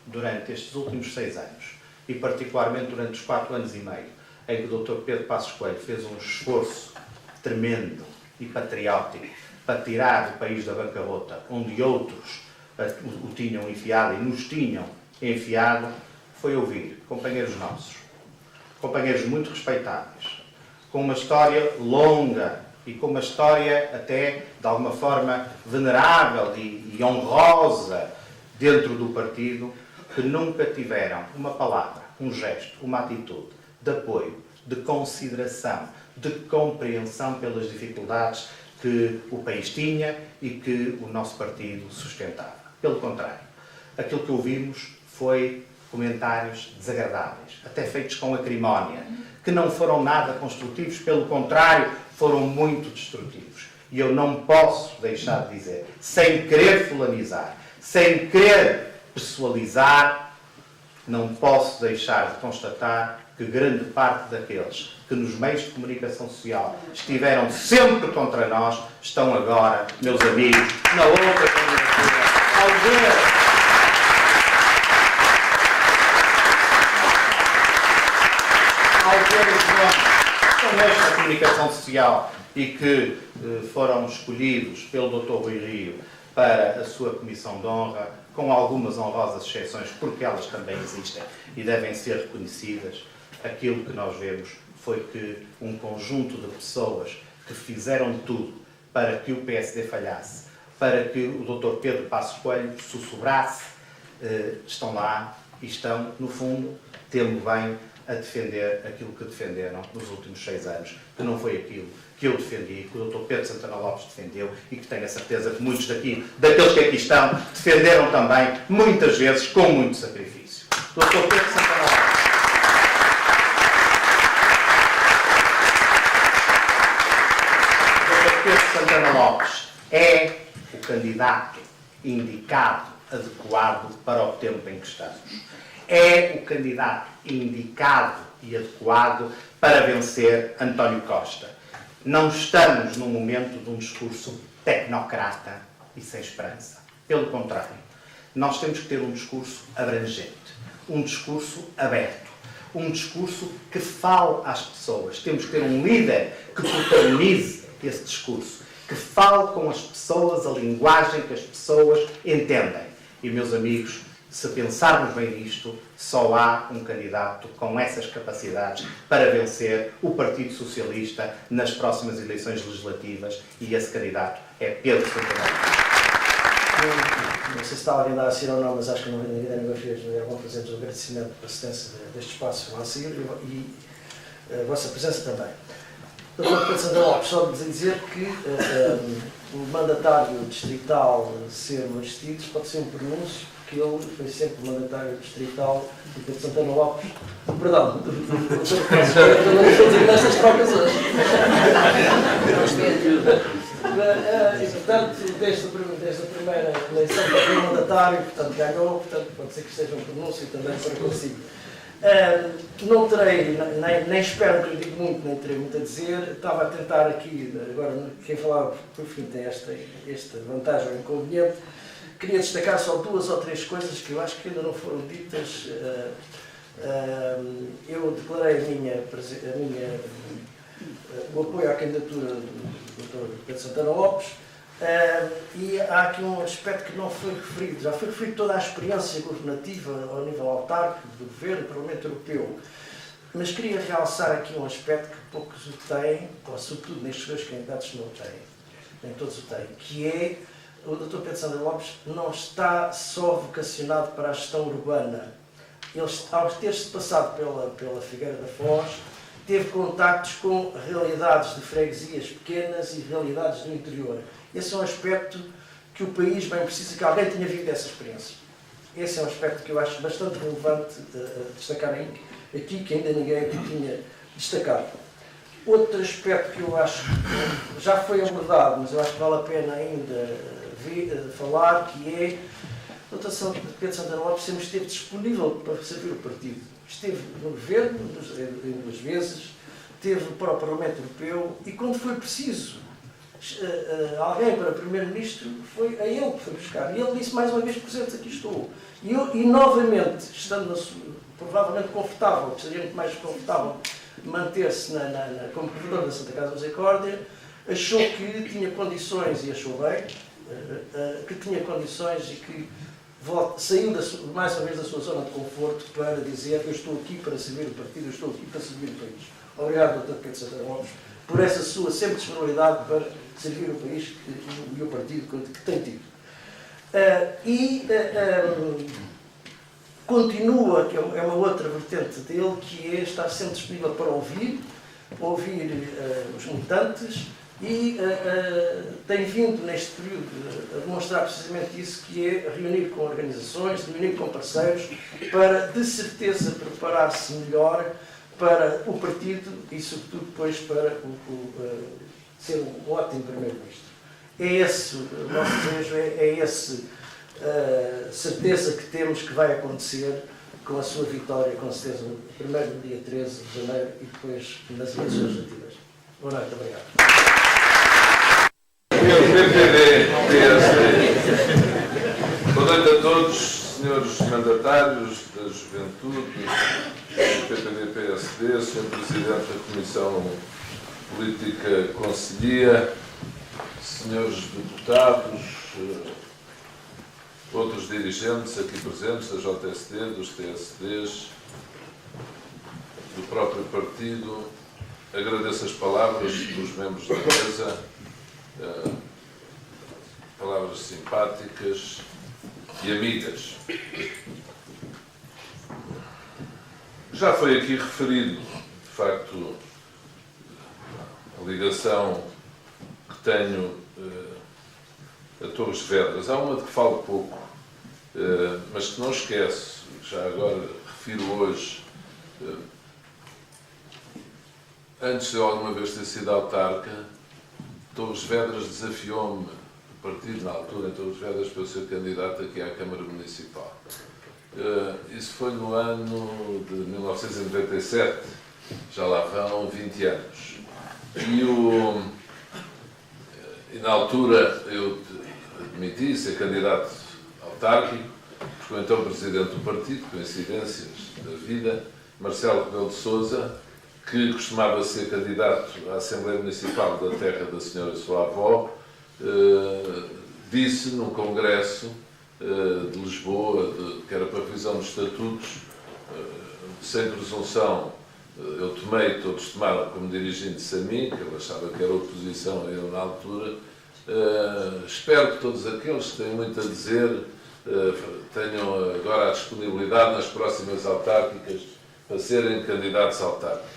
durante estes últimos 6 anos, e particularmente durante os 4 anos e meio, em que o Dr. Pedro Passos Coelho fez um esforço tremendo e patriótico para tirar o país da bancarrota, onde outros o tinham enfiado e nos tinham enfiado, foi ouvir companheiros nossos, companheiros muito respeitáveis, com uma história longa e com uma história até, de alguma forma, venerável e honrosa dentro do partido, que nunca tiveram uma palavra, um gesto, uma atitude de apoio, de consideração, de compreensão pelas dificuldades que o país tinha e que o nosso partido sustentava. Pelo contrário, aquilo que ouvimos foi comentários desagradáveis, até feitos com acrimónia, que não foram nada construtivos, pelo contrário, foram muito destrutivos. E eu não posso deixar de dizer, sem querer fulanizar, sem querer pessoalizar, não posso deixar de constatar que grande parte daqueles que nos meios de comunicação social estiveram sempre contra nós, estão agora, meus amigos, na outra candidatura. São meios de comunicação social e que foram escolhidos pelo Dr. Rui Rio para a sua comissão de honra, com algumas honrosas exceções, porque elas também existem e devem ser reconhecidas. Aquilo que nós vemos foi que um conjunto de pessoas que fizeram tudo para que o PSD falhasse, para que o Dr. Pedro Passos Coelho sussurrasse, estão lá e estão, no fundo, temo bem, a defender aquilo que defenderam nos últimos 6 anos, que não foi aquilo que eu defendi, que o Dr. Pedro Santana Lopes defendeu e que tenho a certeza que muitos daqueles que aqui estão, defenderam também, muitas vezes, com muito sacrifício. Dr. Pedro Santana Lopes. Dr. Pedro Santana Lopes é o candidato indicado, adequado para o tempo em que estamos. É o candidato indicado e adequado para vencer António Costa. Não estamos num momento de um discurso tecnocrata e sem esperança. Pelo contrário, nós temos que ter um discurso abrangente, um discurso aberto, um discurso que fale às pessoas. Temos que ter um líder que protagonize esse discurso, que fale com as pessoas a linguagem que as pessoas entendem. E, meus amigos, se pensarmos bem nisto, só há um candidato com essas capacidades para vencer o Partido Socialista nas próximas eleições legislativas e esse candidato é Pedro Santana Lopes. Não sei se estava a dar a seguir ou não, mas acho que ninguém ainda fez. Era bom fazer o agradecimento pela assistência deste espaço a seguir e a vossa presença também. Dr. Pedro Santana Lopes, só dizer que o mandatário distrital ser Aristides pode ser um pronúncio, porque ele foi sempre o mandatário distrital do Pedro Santana Lopes. Perdão, eu não estou a dizer nestas trocas hoje. E, portanto, desde a primeira eleição foi mandatário, portanto ganhou, portanto pode ser que seja um pronúncio também para consigo. Não terei, nem espero que lhe diga muito, nem terei muito a dizer. Estava a tentar aqui, agora quem falava por fim tem esta vantagem ou inconveniente. Queria destacar só 2 ou 3 coisas que eu acho que ainda não foram ditas. Eu declarei o apoio à candidatura do Dr. Pedro Santana Lopes e há aqui um aspecto que não foi referido. Já foi referido toda a experiência governativa ao nível autárquico, do Governo, do Parlamento Europeu, mas queria realçar aqui um aspecto que poucos o têm, ou sobretudo nestes 2 candidatos não o têm, nem todos o têm, que é o Dr. Pedro Santana Lopes não está só vocacionado para a gestão urbana. Ele, ao ter-se passado pela Figueira da Foz, teve contactos com realidades de freguesias pequenas e realidades do interior. Esse é um aspecto que o país bem precisa que alguém tenha vivido essa experiência. Esse é um aspecto que eu acho bastante relevante destacar aqui, que ainda ninguém aqui tinha destacado. Outro aspecto que eu acho que já foi abordado, mas eu acho que vale a pena ainda falar, que é o Dr. Pedro Santana Lopes sempre esteve disponível para servir o partido. Esteve no governo, em 2 vezes, esteve para o Parlamento Europeu e quando foi preciso alguém para Primeiro-Ministro, foi a ele que foi buscar. E ele disse mais uma vez, Presidente, aqui estou. E novamente, estando provavelmente confortável, que seria muito mais confortável manter-se como Provedor da Santa Casa da Misericórdia, achou que tinha condições, e achou bem, que tinha condições e que saiu mais uma vez da sua zona de conforto para dizer eu estou aqui para servir o partido, eu estou aqui para servir o país. Obrigado, Dr. Pedro Santana Lopes, por essa sua sempre disponibilidade para servir o país e o partido que tem tido. Continua, que é uma outra vertente dele, que é estar sempre disponível para ouvir os militantes, e tem vindo neste período a demonstrar precisamente isso, que é reunir com organizações, reunir com parceiros, para de certeza preparar-se melhor para o partido e sobretudo depois para ser um ótimo primeiro-ministro. É esse o nosso desejo, é esse certeza que temos que vai acontecer com a sua vitória, com certeza, primeiro no dia 13 de janeiro e depois nas eleições legislativas. Boa noite, obrigado. Boa noite a todos, senhores mandatários da Juventude, do PPD-PSD, Sr. Presidente da Comissão Política Conselhia, senhores deputados, outros dirigentes aqui presentes da JSD, dos TSDs, do próprio partido. Agradeço as palavras dos membros da mesa, palavras simpáticas e amigas. Já foi aqui referido, de facto, a ligação que tenho a Torres Vedras. Há uma de que falo pouco, mas que não esqueço, já agora refiro hoje. Antes de eu alguma vez ter sido autarca, Torres Vedras desafiou-me, o partido na altura, em Torres Vedras, para eu ser candidato aqui à Câmara Municipal. Isso foi no ano de 1997, já lá vão 20 anos. E na altura eu admiti ser candidato autárquico, porque o então presidente do partido, coincidências da vida, Marcelo Rebelo de Sousa, que costumava ser candidato à Assembleia Municipal da terra da senhora sua avó, disse num congresso de Lisboa, que era para a revisão dos estatutos, sem presunção, eu tomei, todos tomaram como dirigindo-se a mim, que ele achava que era oposição a ele na altura. Espero que todos aqueles que têm muito a dizer tenham agora a disponibilidade nas próximas autárquicas para serem candidatos autárquicos.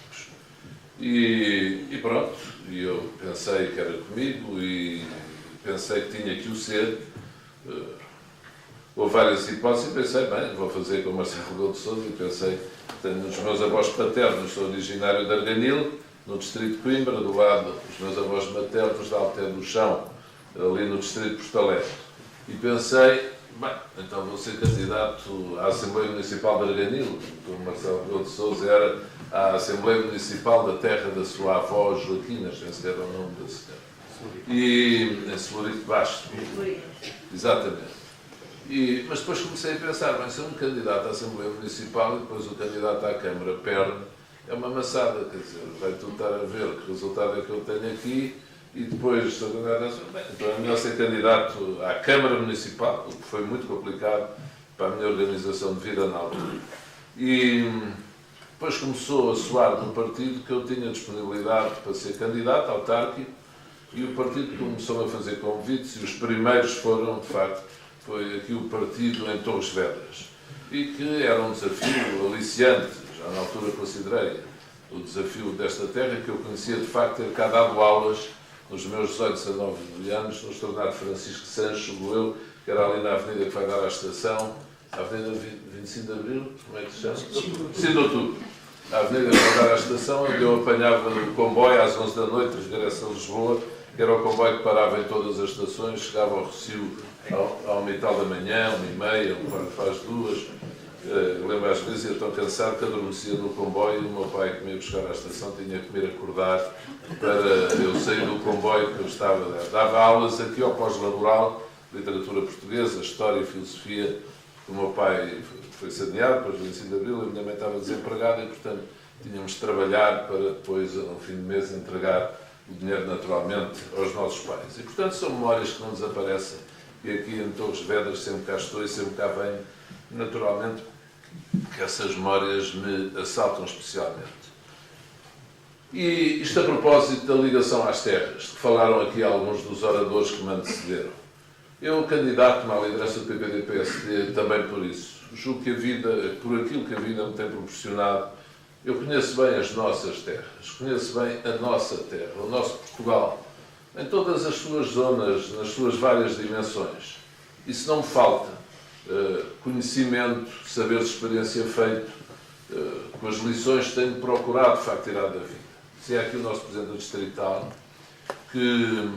E pronto, eu pensei que era comigo e pensei que tinha que o ser. Houve várias hipóteses e pensei, bem, vou fazer com o Marcelo Rebelo de Sousa, e pensei, tenho os meus avós paternos, sou originário de Arganil, no distrito de Coimbra, do lado dos meus avós maternos, da Alté do Chão, ali no distrito de Porto Alegre. E pensei, bem, então vou ser candidato à Assembleia Municipal de Arganil, como Marcelo Rebelo de Sousa era à Assembleia Municipal da terra da sua avó Joaquina, penso que era o nome da senhora. E em Celurico de Basto. Exatamente. Mas depois comecei a pensar, bem, se eu me candidato à Assembleia Municipal e depois o candidato à Câmara perde, é uma amassada, quer dizer, vai tudo estar a ver que resultado é que eu tenho aqui e depois sou candidato à... Bem, então é melhor ser candidato à Câmara Municipal, o que foi muito complicado para a minha organização de vida na altura. E depois começou a soar no partido que eu tinha disponibilidade para ser candidato autárquico e o partido começou a fazer convites e os primeiros foram, de facto, foi aqui o partido em Torres Vedras. E que era um desafio aliciante, já na altura considerei o desafio desta terra, que eu conhecia de facto ter cá dado aulas nos meus 18, 19 anos, no Extraordinário Francisco Sancho, eu, que era ali na avenida que vai dar à estação, a Avenida 25 de Abril, como é que se chama? 5 de Outubro. A avenida que vai dar à estação, onde eu apanhava o comboio às 11 da noite, de regresso a Lisboa, que era o comboio que parava em todas as estações, chegava ao Recio ao meio-tal da manhã, 1h30, um quarto para as 2. Eu lembro às vezes, ia tão cansado que adormecia no comboio e o meu pai que me ia buscar à estação tinha que me ir acordar para eu sair do comboio que eu estava a dar. Dava aulas aqui ao pós-laboral, literatura portuguesa, história e filosofia. O meu pai foi saneado, depois do 25 de Abril, a minha mãe estava desempregada e, portanto, tínhamos de trabalhar para depois, no fim do mês, entregar o dinheiro naturalmente aos nossos pais. E, portanto, são memórias que não desaparecem. E aqui em Torres Vedras sempre cá estou e sempre cá venho. Naturalmente que essas memórias me assaltam especialmente. E isto a propósito da ligação às terras, que falaram aqui alguns dos oradores que me antecederam. Eu candidato-me à liderança do PPD-PSD também por isso. Julgo que a vida, por aquilo que a vida me tem proporcionado, eu conheço bem as nossas terras, conheço bem a nossa terra, o nosso Portugal, em todas as suas zonas, nas suas várias dimensões. E se não me falta conhecimento, saber de experiência feito, com as lições que tenho procurado, de facto, tirar da vida. Se é aqui o nosso Presidente Distrital, que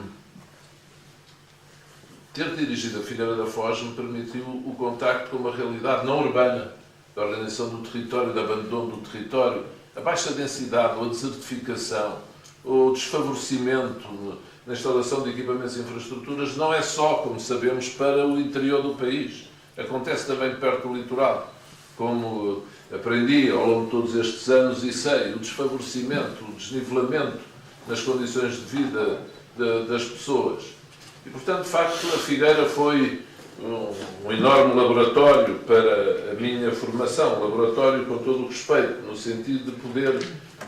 ter dirigido a Figueira da Foz me permitiu o contacto com uma realidade não urbana, da organização do território, do abandono do território, a baixa densidade ou a desertificação, ou o desfavorecimento na instalação de equipamentos e infraestruturas, não é só, como sabemos, para o interior do país. Acontece também perto do litoral. Como aprendi ao longo de todos estes anos e sei, o desfavorecimento, o desnivelamento nas condições de vida das pessoas. E, portanto, de facto, a Figueira foi um enorme laboratório para a minha formação, um laboratório com todo o respeito, no sentido de poder,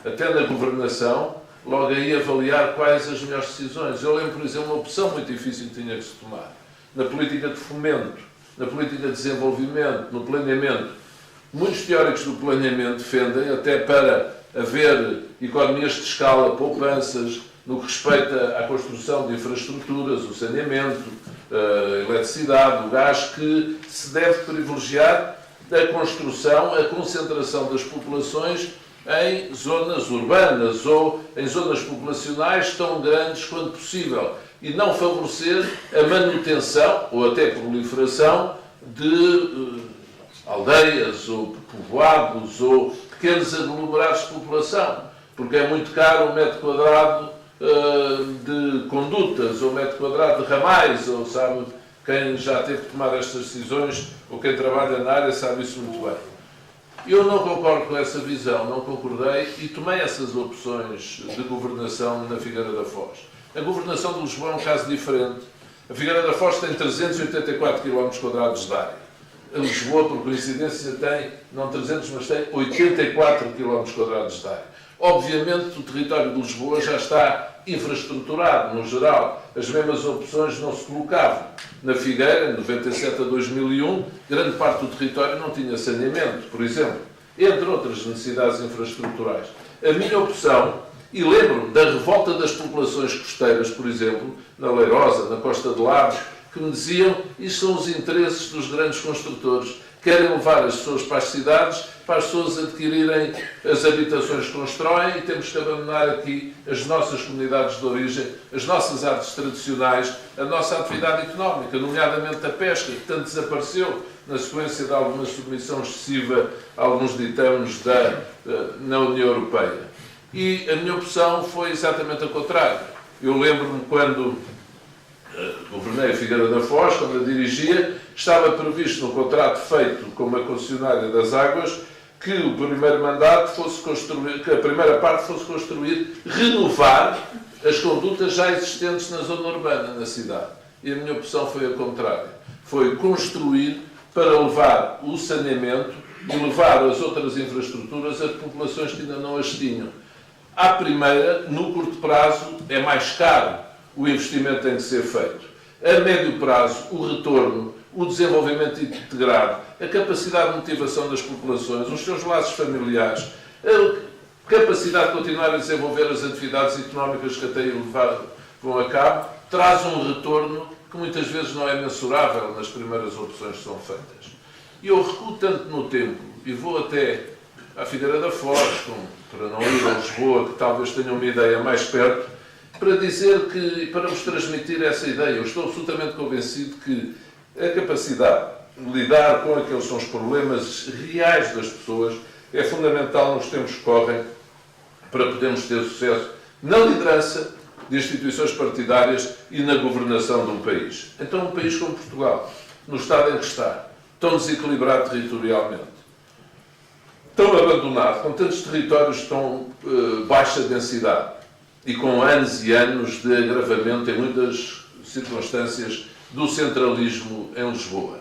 até na governação, logo aí avaliar quais as melhores decisões. Eu lembro, por exemplo, uma opção muito difícil que tinha que se tomar. Na política de fomento, na política de desenvolvimento, no planeamento. Muitos teóricos do planeamento defendem, até para haver economias de escala, poupanças, no que respeita à construção de infraestruturas, o saneamento, a eletricidade, o gás, que se deve privilegiar a construção, a concentração das populações em zonas urbanas ou em zonas populacionais tão grandes quanto possível e não favorecer a manutenção ou até proliferação de aldeias ou povoados ou pequenos aglomerados de população, porque é muito caro um metro quadrado de condutas ou metro quadrado de ramais, ou sabe, quem já teve que tomar estas decisões ou quem trabalha na área sabe isso muito bem. Eu não concordo com essa visão, não concordei e tomei essas opções de governação na Figueira da Foz. A governação de Lisboa é um caso diferente. A Figueira da Foz tem 384 km² de área. A Lisboa, por coincidência, tem, não 300, mas tem 84 km² de área. Obviamente, o território de Lisboa já está infraestruturado, no geral. As mesmas opções não se colocavam. Na Figueira, em 97 a 2001, grande parte do território não tinha saneamento, por exemplo, entre outras necessidades infraestruturais. A minha opção, e lembro-me da revolta das populações costeiras, por exemplo, na Leirosa, na Costa de Lagos, que me diziam isto são os interesses dos grandes construtores. Querem levar as pessoas para as cidades, para as pessoas adquirirem as habitações que constroem e temos que abandonar aqui as nossas comunidades de origem, as nossas artes tradicionais, a nossa atividade económica, nomeadamente a pesca, que tanto desapareceu na sequência de alguma submissão excessiva a alguns ditames na União Europeia. E a minha opção foi exatamente a contrária. Eu lembro-me quando governei a Figueira da Foz, quando a dirigia, estava previsto no contrato feito com uma concessionária das águas que o primeiro mandato fosse construir, que a primeira parte fosse construir, renovar as condutas já existentes na zona urbana, na cidade. E a minha opção foi a contrária. Foi construir para levar o saneamento e levar as outras infraestruturas a populações que ainda não as tinham. À primeira, no curto prazo, é mais caro o investimento tem que ser feito. A médio prazo, o retorno, o desenvolvimento integrado, a capacidade de motivação das populações, os seus laços familiares, a capacidade de continuar a desenvolver as atividades económicas que até aí vão a cabo, traz um retorno que muitas vezes não é mensurável nas primeiras opções que são feitas. E eu recuo tanto no tempo, e vou até à Figueira da Foz, para não ir a Lisboa, que talvez tenham uma ideia mais perto, para dizer que, para vos transmitir essa ideia, eu estou absolutamente convencido que a capacidade de lidar com aqueles que são os problemas reais das pessoas é fundamental nos tempos que correm para podermos ter sucesso na liderança de instituições partidárias e na governação de um país. Então, um país como Portugal, no estado em que está, tão desequilibrado territorialmente, tão abandonado, com tantos territórios de tão baixa densidade, e com anos e anos de agravamento em muitas circunstâncias do centralismo em Lisboa.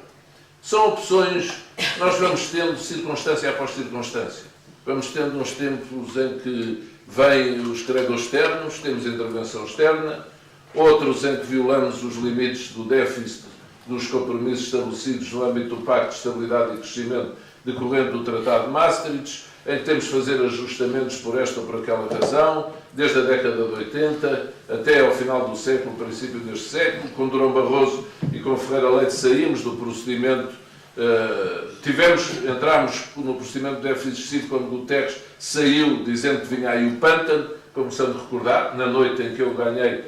São opções, nós vamos tendo circunstância após circunstância. Vamos tendo uns tempos em que vêm os credores externos, temos intervenção externa, outros em que violamos os limites do déficit dos compromissos estabelecidos no âmbito do Pacto de Estabilidade e Crescimento decorrente do Tratado de Maastricht, em que temos de fazer ajustamentos por esta ou por aquela razão, desde a década de 80 até ao final do século, princípio deste século. Com Durão Barroso e com Ferreira Leite saímos do procedimento, entramos no procedimento de déficit excessivo quando Guterres saiu dizendo que vinha aí o pântano, começando a recordar, na noite em que eu ganhei,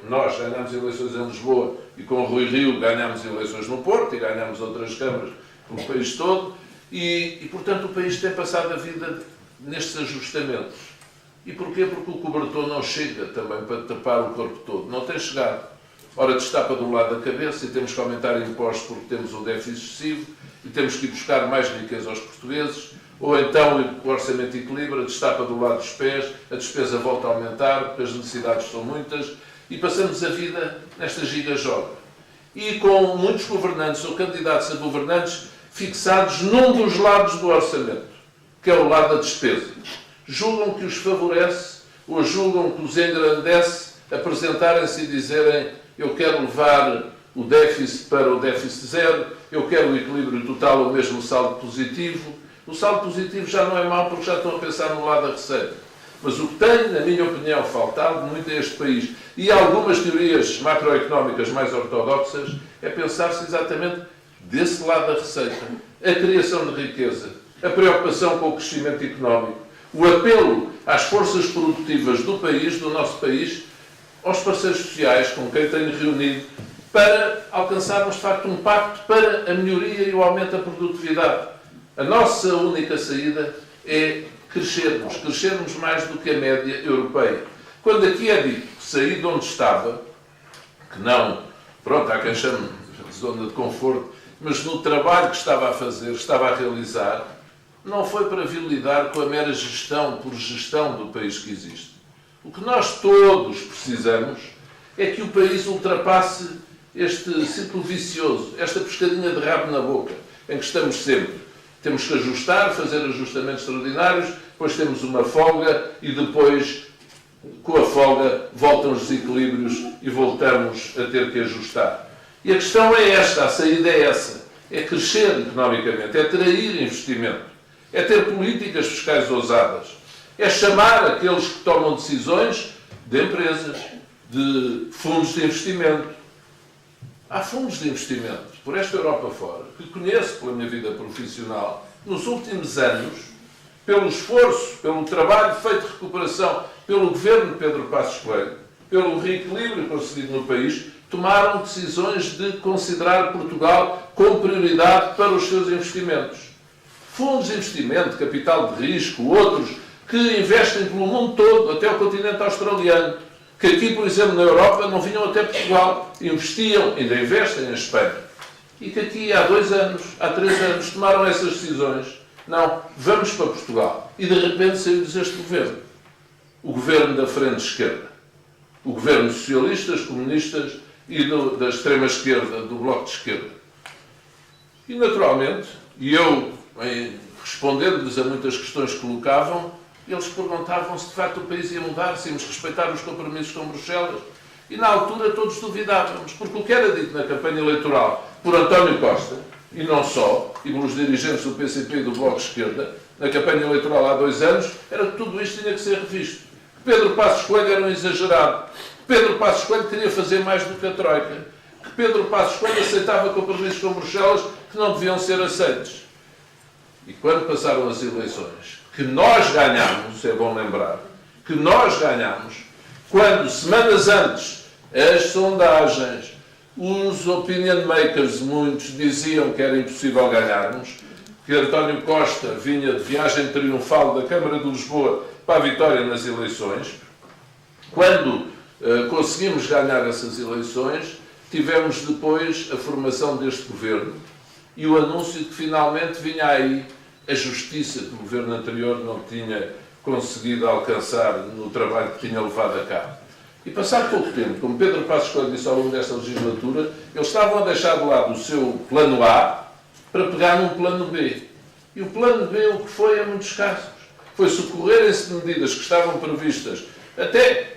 nós ganhámos eleições em Lisboa e com Rui Rio ganhámos eleições no Porto e ganhámos outras câmaras pelo país todo. E, portanto, o país tem passado a vida nestes ajustamentos. E porquê? Porque o cobertor não chega também para tapar o corpo todo. Não tem chegado. Ora, destapa de um lado da cabeça e temos que aumentar impostos porque temos um déficit excessivo e temos que ir buscar mais riqueza aos portugueses. Ou então o orçamento equilibra, destapa do lado dos pés, a despesa volta a aumentar porque as necessidades são muitas e passamos a vida nesta giga-joga. E com muitos governantes ou candidatos a governantes fixados num dos lados do orçamento, que é o lado da despesa. Julgam que os favorece ou julgam que os engrandece apresentarem-se e dizerem eu quero levar o déficit para o déficit zero, eu quero o equilíbrio total ou mesmo o saldo positivo. O saldo positivo já não é mau porque já estão a pensar no lado da receita. Mas o que tem, na minha opinião, faltado muito a este país e a algumas teorias macroeconómicas mais ortodoxas é pensar-se exatamente desse lado da receita, a criação de riqueza, a preocupação com o crescimento económico, o apelo às forças produtivas do país, do nosso país, aos parceiros sociais com quem tenho reunido, para alcançarmos, de facto, um pacto para a melhoria e o aumento da produtividade. A nossa única saída é crescermos mais do que a média europeia. Quando aqui é dito sair de onde estava, que não, há quem chame de zona de conforto, mas no trabalho que estava a fazer, estava a realizar, não foi para vir lidar com a mera gestão por gestão do país que existe. O que nós todos precisamos é que o país ultrapasse este ciclo vicioso, esta pescadinha de rabo na boca, em que estamos sempre. Temos que ajustar, fazer ajustamentos extraordinários, depois temos uma folga e depois, com a folga, voltam os desequilíbrios e voltamos a ter que ajustar. E a questão é esta, a saída é essa. É crescer economicamente, é atrair investimento, é ter políticas fiscais ousadas, é chamar aqueles que tomam decisões de empresas, de fundos de investimento. Há fundos de investimento, por esta Europa fora, que conheço pela minha vida profissional, nos últimos anos, pelo esforço, pelo trabalho feito de recuperação pelo governo de Pedro Passos Coelho, pelo reequilíbrio conseguido no país, tomaram decisões de considerar Portugal como prioridade para os seus investimentos. Fundos de investimento, capital de risco, outros que investem pelo mundo todo, até o continente australiano, que aqui, por exemplo, na Europa, não vinham até Portugal, investiam, ainda investem em Espanha. E que aqui, há 2 anos, há 3 anos, tomaram essas decisões. Não, vamos para Portugal. E, de repente, saiu-lhes este governo. O governo da frente esquerda. O governo de socialistas, comunistas e da extrema-esquerda, do Bloco de Esquerda. E, naturalmente, e eu, respondendo-lhes a muitas questões que colocavam, eles perguntavam se de facto o país ia mudar, se íamos respeitar os compromissos com Bruxelas. E na altura todos duvidávamos, porque o que era dito na campanha eleitoral por António Costa, e não só, e pelos dirigentes do PCP e do Bloco de Esquerda, na campanha eleitoral há 2 anos, era que tudo isto tinha que ser revisto. Que Pedro Passos Coelho era um exagerado. Que Pedro Passos Coelho queria fazer mais do que a Troika. Que Pedro Passos Coelho aceitava compromissos com Bruxelas que não deviam ser aceitos. E quando passaram as eleições, que nós ganhámos, é bom lembrar, que nós ganhámos, quando, semanas antes, as sondagens, os opinion makers, muitos, diziam que era impossível ganharmos, que António Costa vinha de viagem triunfal da Câmara de Lisboa para a vitória nas eleições, quando conseguimos ganhar essas eleições, tivemos depois a formação deste governo e o anúncio de que finalmente vinha aí a justiça que o governo anterior não tinha conseguido alcançar no trabalho que tinha levado a cabo. E passado pouco tempo, como Pedro Passos Coelho disse ao longo desta legislatura, eles estavam a deixar de lado o seu plano A para pegar num plano B. E o plano B, o que foi, é muito escasso. foi socorrerem-se de medidas que estavam previstas até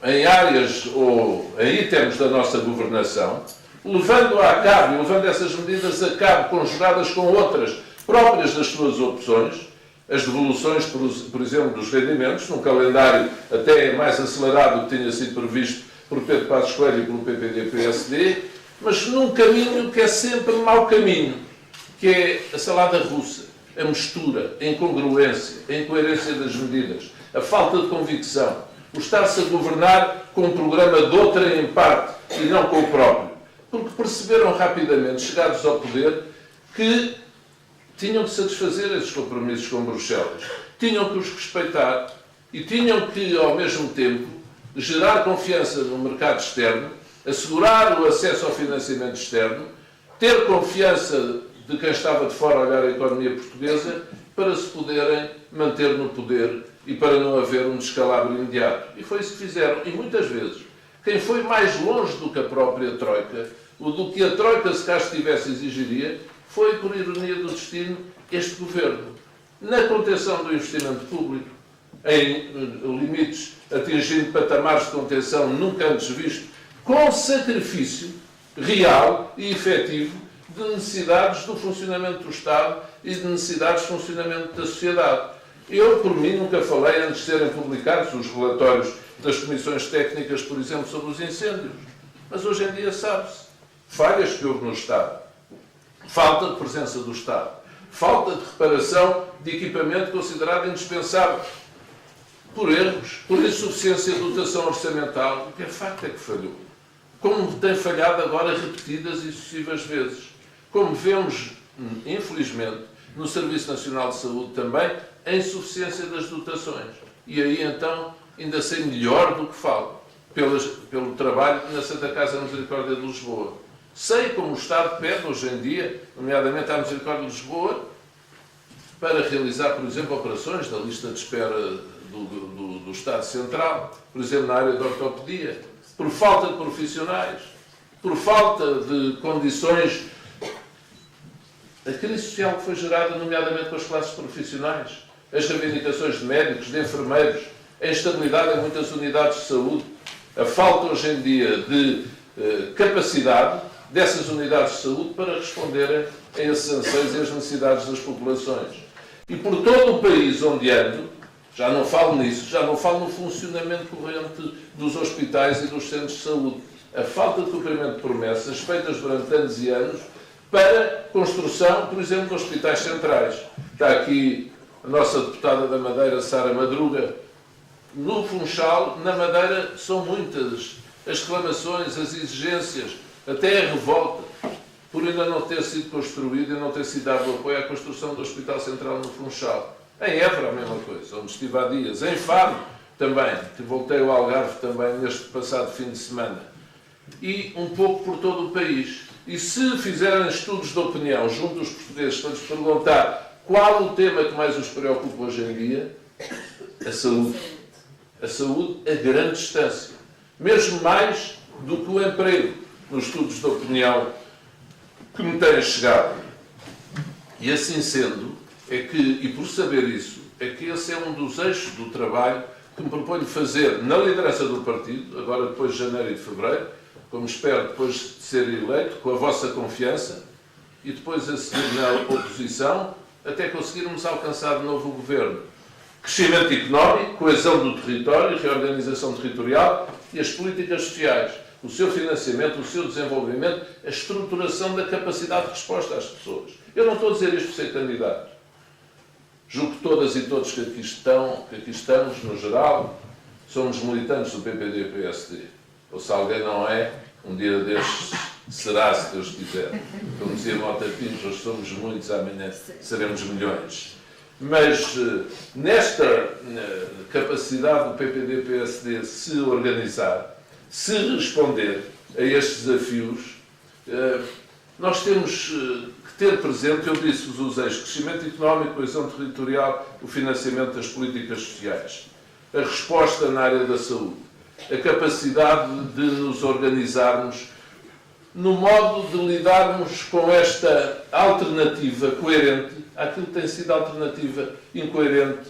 em áreas ou em itens da nossa governação, levando-a a cabo e levando essas medidas a cabo, conjugadas com outras próprias das suas opções, as devoluções, por exemplo, dos rendimentos, num calendário até mais acelerado do que tinha sido previsto por Pedro Passos Coelho e pelo PPD-PSD, mas num caminho que é sempre mau caminho, que é a salada russa, a mistura, a incongruência, a incoerência das medidas, a falta de convicção, o estar-se a governar com um programa de outrem em parte e não com o próprio. Porque perceberam rapidamente, chegados ao poder, que tinham que satisfazer esses compromissos com Bruxelas, tinham que os respeitar e tinham que, ao mesmo tempo, gerar confiança no mercado externo, assegurar o acesso ao financiamento externo, ter confiança de quem estava de fora a olhar a economia portuguesa para se poderem manter no poder e para não haver um descalabro imediato. E foi isso que fizeram. E muitas vezes, quem foi mais longe do que a própria Troika, ou do que a Troika, se cá estivesse, exigiria, foi, por ironia do destino, este governo. Na contenção do investimento público, em limites atingindo patamares de contenção nunca antes visto, com sacrifício real e efetivo de necessidades do funcionamento do Estado e de necessidades de funcionamento da sociedade. Eu, por mim, nunca falei, antes de serem publicados os relatórios das comissões técnicas, por exemplo, sobre os incêndios. Mas hoje em dia sabe-se. Falhas que houve no Estado. Falta de presença do Estado. Falta de reparação de equipamento considerado indispensável. Por erros, por insuficiência de dotação orçamental. O que é facto é que falhou. Como tem falhado agora repetidas e sucessivas vezes. Como vemos, infelizmente, no Serviço Nacional de Saúde também, a insuficiência das dotações. E aí, então, ainda sei melhor do que falo, pelo trabalho na Santa Casa Misericórdia de Lisboa. Sei como o Estado pede hoje em dia, nomeadamente à Misericórdia de Lisboa, para realizar, por exemplo, operações da lista de espera do Estado Central, por exemplo, na área da ortopedia, por falta de profissionais, por falta de condições. A crise social que foi gerada, nomeadamente com as classes profissionais, as reivindicações de médicos, de enfermeiros, a instabilidade em muitas unidades de saúde, a falta hoje em dia de capacidade dessas unidades de saúde para responderem a esses anseios e às necessidades das populações. E por todo o país onde ando, já não falo nisso, já não falo no funcionamento corrente dos hospitais e dos centros de saúde. A falta de cumprimento de promessas feitas durante anos e anos para construção, por exemplo, de hospitais centrais. Está aqui a nossa deputada da Madeira, Sara Madruga. No Funchal, na Madeira, são muitas as reclamações, as exigências, até a revolta, por ainda não ter sido construído e não ter sido dado apoio à construção do Hospital Central no Funchal. Em Évora, a mesma coisa, onde estive há dias. Em Faro, também, que voltei ao Algarve também neste passado fim de semana. E um pouco por todo o país. E se fizerem estudos de opinião junto dos portugueses para lhes perguntar qual o tema que mais os preocupa hoje em dia, a saúde. A saúde a grande distância. Mesmo mais do que o emprego, nos estudos de opinião que me têm chegado. E assim sendo, é que, e por saber isso, é que esse é um dos eixos do trabalho que me proponho fazer na liderança do partido, agora depois de janeiro e de fevereiro, como espero depois de ser eleito, com a vossa confiança, e depois a seguir na oposição, até conseguirmos alcançar de novo o governo. Crescimento económico, coesão do território, reorganização territorial e as políticas sociais, o seu financiamento, o seu desenvolvimento, a estruturação da capacidade de resposta às pessoas. Eu não estou a dizer isto por ser candidato. Julgo que todas e todos que aqui estamos, no geral, somos militantes do PPD e PSD. Ou se alguém não é, um dia destes será, se Deus quiser. Como dizia Mota Pinto, hoje somos muitos, amanhã seremos milhões. Mas nesta capacidade do PPD e PSD se organizar, se responder a estes desafios, nós temos que ter presente, eu disse-vos os eixos, crescimento económico, coesão territorial, o financiamento das políticas sociais, a resposta na área da saúde, a capacidade de nos organizarmos no modo de lidarmos com esta alternativa coerente àquilo que tem sido a alternativa incoerente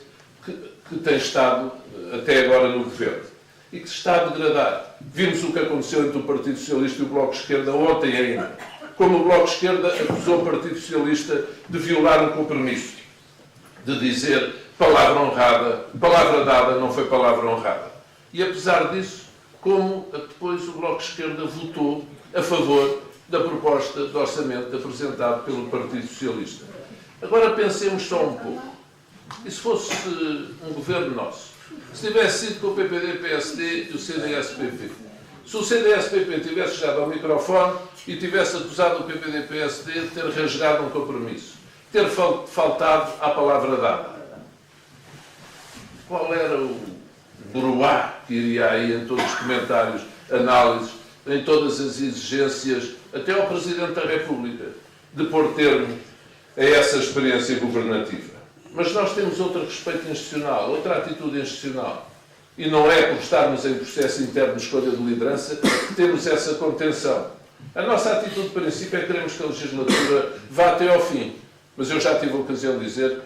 que tem estado até agora no governo e que se está a degradar. Vimos o que aconteceu entre o Partido Socialista e o Bloco de Esquerda ontem ainda. Como o Bloco de Esquerda acusou o Partido Socialista de violar um compromisso, de dizer palavra honrada, palavra dada não foi palavra honrada. E apesar disso, como depois o Bloco de Esquerda votou a favor da proposta de orçamento apresentada pelo Partido Socialista. Agora pensemos só um pouco. E se fosse um governo nosso? Se tivesse sido com o PPD-PSD e o CDS-PP? Se o CDS-PP tivesse chegado ao microfone e tivesse acusado o PPD-PSD de ter rasgado um compromisso, ter faltado à palavra dada, qual era o bruá que iria aí em todos os comentários, análises, em todas as exigências, até ao Presidente da República, de pôr termo a essa experiência governativa? Mas nós temos outro respeito institucional, outra atitude institucional. E não é por estarmos em processo interno de escolha de liderança que temos essa contenção. A nossa atitude de princípio é que queremos que a legislatura vá até ao fim. Mas eu já tive a ocasião de dizer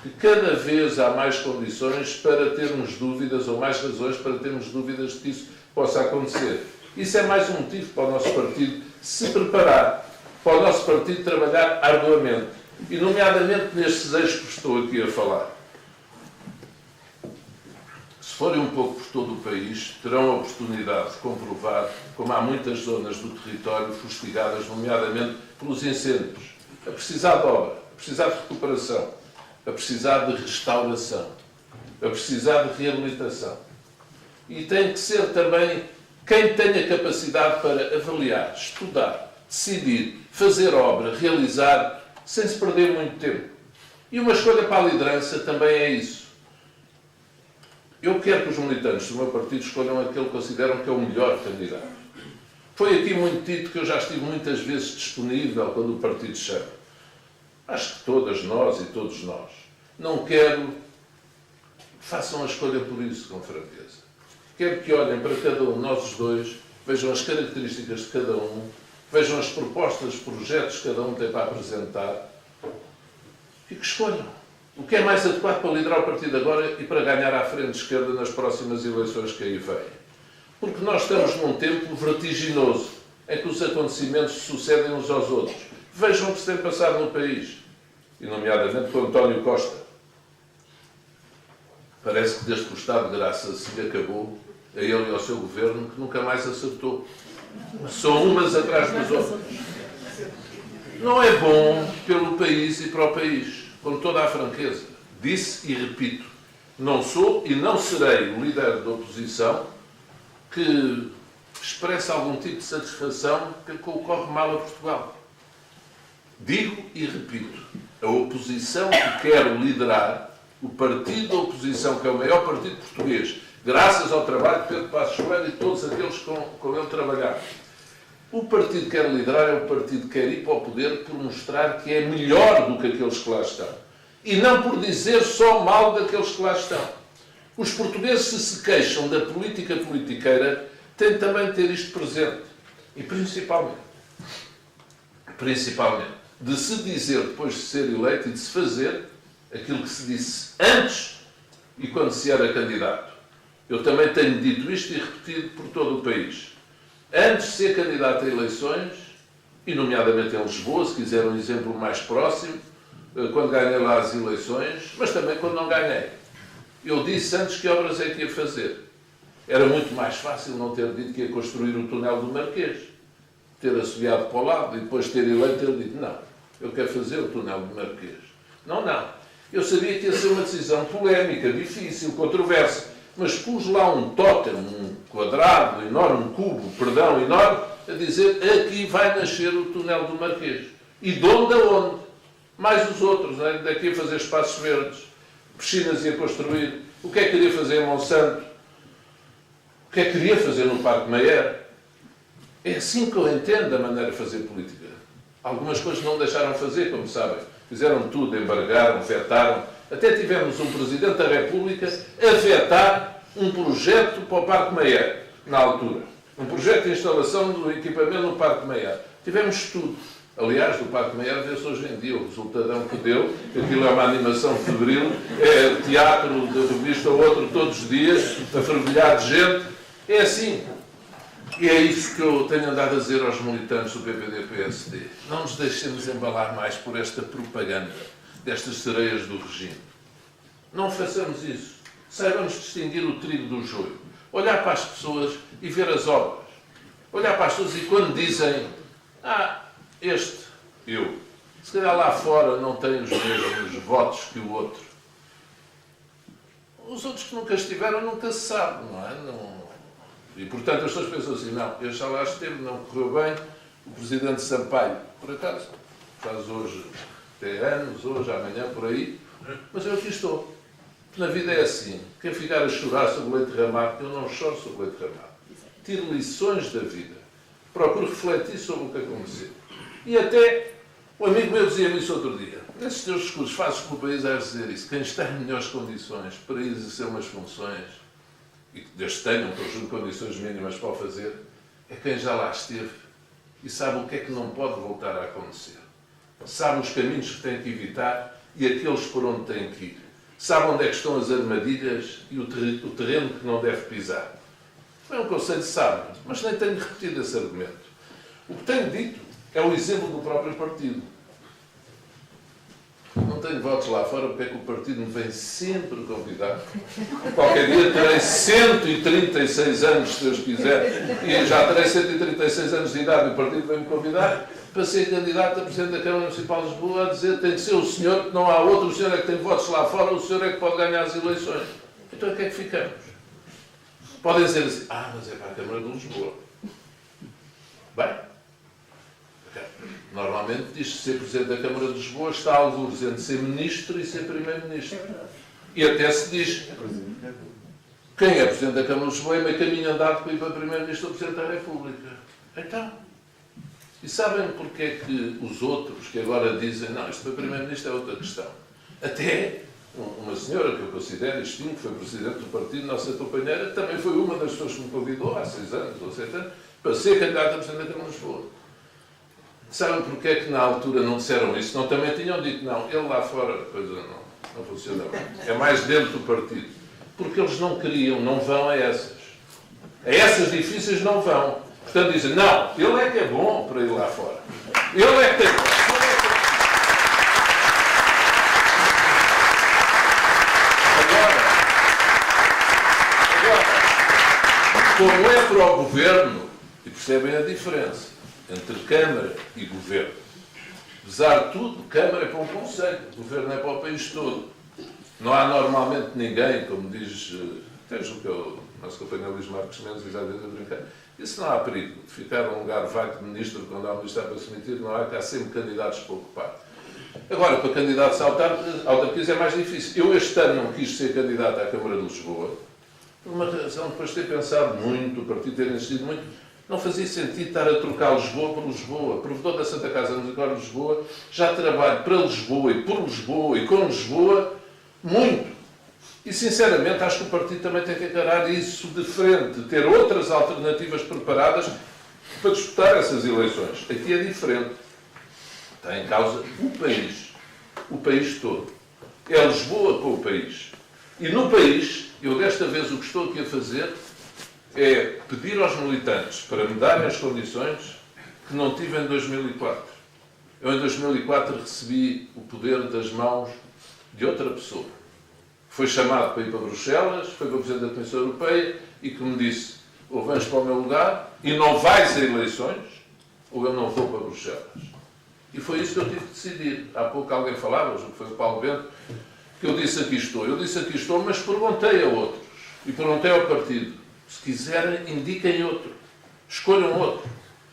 que cada vez há mais condições para termos dúvidas, ou mais razões para termos dúvidas de que isso possa acontecer. Isso é mais um motivo para o nosso partido se preparar, para o nosso partido trabalhar arduamente, e nomeadamente nestes eixos que estou aqui a falar. Se forem um pouco por todo o país, terão a oportunidade de comprovar como há muitas zonas do território fustigadas, nomeadamente pelos incêndios, a precisar de obra, a precisar de recuperação, a precisar de restauração, a precisar de reabilitação. E tem que ser também quem tenha capacidade para avaliar, estudar, decidir, fazer obra, realizar, sem se perder muito tempo. E uma escolha para a liderança também é isso. Eu quero que os militantes do meu partido escolham aquele que consideram que é o melhor candidato. Foi aqui muito dito que eu já estive muitas vezes disponível quando o partido chama. Acho que todas nós e todos nós. Não quero que façam a escolha por isso, com franqueza. Quero que olhem para cada um, nós os dois, vejam as características de cada um, vejam as propostas, projetos que cada um tem para apresentar e que escolham o que é mais adequado para liderar o partido agora e para ganhar à frente de esquerda nas próximas eleições que aí vêm. Porque nós estamos num tempo vertiginoso, em que os acontecimentos sucedem uns aos outros. Vejam o que se tem passado no país, e nomeadamente com António Costa. Parece que desde que o Estado de Graça se lhe acabou, a ele e ao seu governo, que nunca mais acertou. São umas atrás das outras. Não é bom pelo país e para o país, com toda a franqueza. Disse e repito, não sou e não serei o líder da oposição que expressa algum tipo de satisfação com o que corre mal a Portugal. Digo e repito, a oposição que quero liderar, o partido da oposição, que é o maior partido português, graças ao trabalho de Pedro Passos Coelho e todos aqueles que com ele trabalharam. O partido que quer liderar é o partido que quer ir para o poder por mostrar que é melhor do que aqueles que lá estão. E não por dizer só mal daqueles que lá estão. Os portugueses, se queixam da política politiqueira, têm também de ter isto presente. E principalmente, de se dizer depois de ser eleito e de se fazer aquilo que se disse antes e quando se era candidato. Eu também tenho dito isto e repetido por todo o país. Antes de ser candidato a eleições, e nomeadamente em Lisboa, se quiser um exemplo mais próximo, quando ganhei lá as eleições, mas também quando não ganhei. Eu disse antes que obras é que ia fazer. Era muito mais fácil não ter dito que ia construir o túnel do Marquês, ter assobiado para o lado e depois ter eleito ter dito, não, eu quero fazer o túnel do Marquês. Não. Eu sabia que ia ser uma decisão polémica, difícil, controversa, mas pus lá um tótem, um quadrado enorme, um cubo, enorme, a dizer, aqui vai nascer o túnel do Marquês. E de onde a onde? Mais os outros, né? Daqui a fazer espaços verdes, piscinas ia construir. O que é que queria fazer em Monsanto? O que é que queria fazer no Parque Mayer? É assim que eu entendo a maneira de fazer política. Algumas coisas não deixaram fazer, como sabem. Fizeram tudo, embargaram, vetaram. Até tivemos um Presidente da República a vetar um projeto para o Parque Mayer, na altura. Um projeto de instalação do equipamento no Parque Mayer. Tivemos tudo. Aliás, do Parque Meyer vê-se hoje em dia o resultadão que deu, aquilo é uma animação febril, é teatro de revista ou outro todos os dias, a fervilhar de gente, é assim. E é isso que eu tenho andado a dizer aos militantes do PPD-PSD. Não nos deixemos embalar mais por esta propaganda, destas sereias do regime. Não façamos isso. Saibamos distinguir o trigo do joio. Olhar para as pessoas e ver as obras. Olhar para as pessoas e quando dizem eu, se calhar lá fora não tem os mesmos votos que o outro. Os outros que nunca estiveram, nunca se sabe, não é? E, portanto, as pessoas pensam assim, não, eu já lá esteve, não correu bem, o Presidente Sampaio, por acaso, faz hoje, tem anos, hoje, amanhã, por aí, mas eu aqui estou. Na vida é assim, quem ficar a chorar sobre o leite derramado, eu não choro sobre o leite derramado. Tiro lições da vida, procuro refletir sobre o que aconteceu. E até, um amigo meu dizia-me isso outro dia, nesses teus discursos fazes pelo país, a dizer isso, quem está em melhores condições para exercer umas funções, e que Deus tenha um conjunto de condições mínimas para o fazer, é quem já lá esteve e sabe o que é que não pode voltar a acontecer. Sabe os caminhos que tem que evitar e aqueles por onde tem que ir. Sabe onde é que estão as armadilhas e o terreno que não deve pisar. É um conselho sábio, mas nem tenho repetido esse argumento. O que tenho dito é o exemplo do próprio partido. Não tenho votos lá fora porque é que o partido me vem sempre convidar. Qualquer dia terei 136 anos, se Deus quiser, e já terei 136 anos de idade e o partido vem-me convidar para ser candidato a Presidente da Câmara Municipal de Lisboa, a dizer que tem que ser o senhor, que não há outro, o senhor é que tem votos lá fora, o senhor é que pode ganhar as eleições. Então a que é que ficamos? Podem dizer assim, mas é para a Câmara de Lisboa. Bem, normalmente diz-se que ser Presidente da Câmara de Lisboa está algures entre ser Ministro e ser Primeiro-Ministro. E até se diz quem é Presidente da Câmara de Lisboa é meio caminho andado para ir para Primeiro-Ministro ou Presidente da República. Então, e sabem porque é que os outros que agora dizem não, isto para Primeiro-Ministro é outra questão. Até uma senhora que eu considero e estimo, que foi Presidente do partido, nossa companheira, também foi uma das pessoas que me convidou há 6 anos ou 7 anos para ser candidata a Presidente da Câmara de Lisboa. Sabem porque é que na altura não disseram isso? Não também tinham dito, não, ele lá fora a coisa não funciona bem. É mais dentro do partido. Porque eles não queriam, não vão a essas. A essas difíceis não vão. Portanto dizem, não, ele é que é bom para ir lá fora. Ele é que tem... Agora, como é para o Governo, e percebem a diferença entre Câmara e Governo. Apesar de tudo, Câmara é para um Conselho, Governo é para o país todo. Não há normalmente ninguém, como diz, até julgo que é o nosso companheiro Luís Marques Mendes, diz às vezes a brincar, isso não há perigo. Ficar num lugar vago de ministro, quando há um ministro para se demitir, não há, que há sempre candidatos para ocupar. Agora, para candidatos a autarquias é mais difícil. Eu este ano não quis ser candidato à Câmara de Lisboa, por uma razão, depois de ter pensado muito, o partido ter insistido muito, não fazia sentido estar a trocar Lisboa por Lisboa. Provedor da Santa Casa Musical de Lisboa, já trabalho para Lisboa e por Lisboa e com Lisboa muito. E, sinceramente, acho que o partido também tem que encarar isso de frente, ter outras alternativas preparadas para disputar essas eleições. Aqui é diferente. Está em causa o país todo. É Lisboa com o país. E no país, eu desta vez o que estou aqui a fazer é pedir aos militantes para me darem as condições que não tive em 2004. Eu, em 2004, recebi o poder das mãos de outra pessoa. Foi chamado para ir para Bruxelas, foi para o Presidente da Comissão Europeia e que me disse, ou vens para o meu lugar e não vais a eleições, ou eu não vou para Bruxelas. E foi isso que eu tive que decidir. Há pouco alguém falava, acho que foi o Paulo Bento, que eu disse aqui estou. Eu disse aqui estou, mas perguntei a outros. E perguntei ao partido. Se quiserem, indiquem outro. Escolham outro.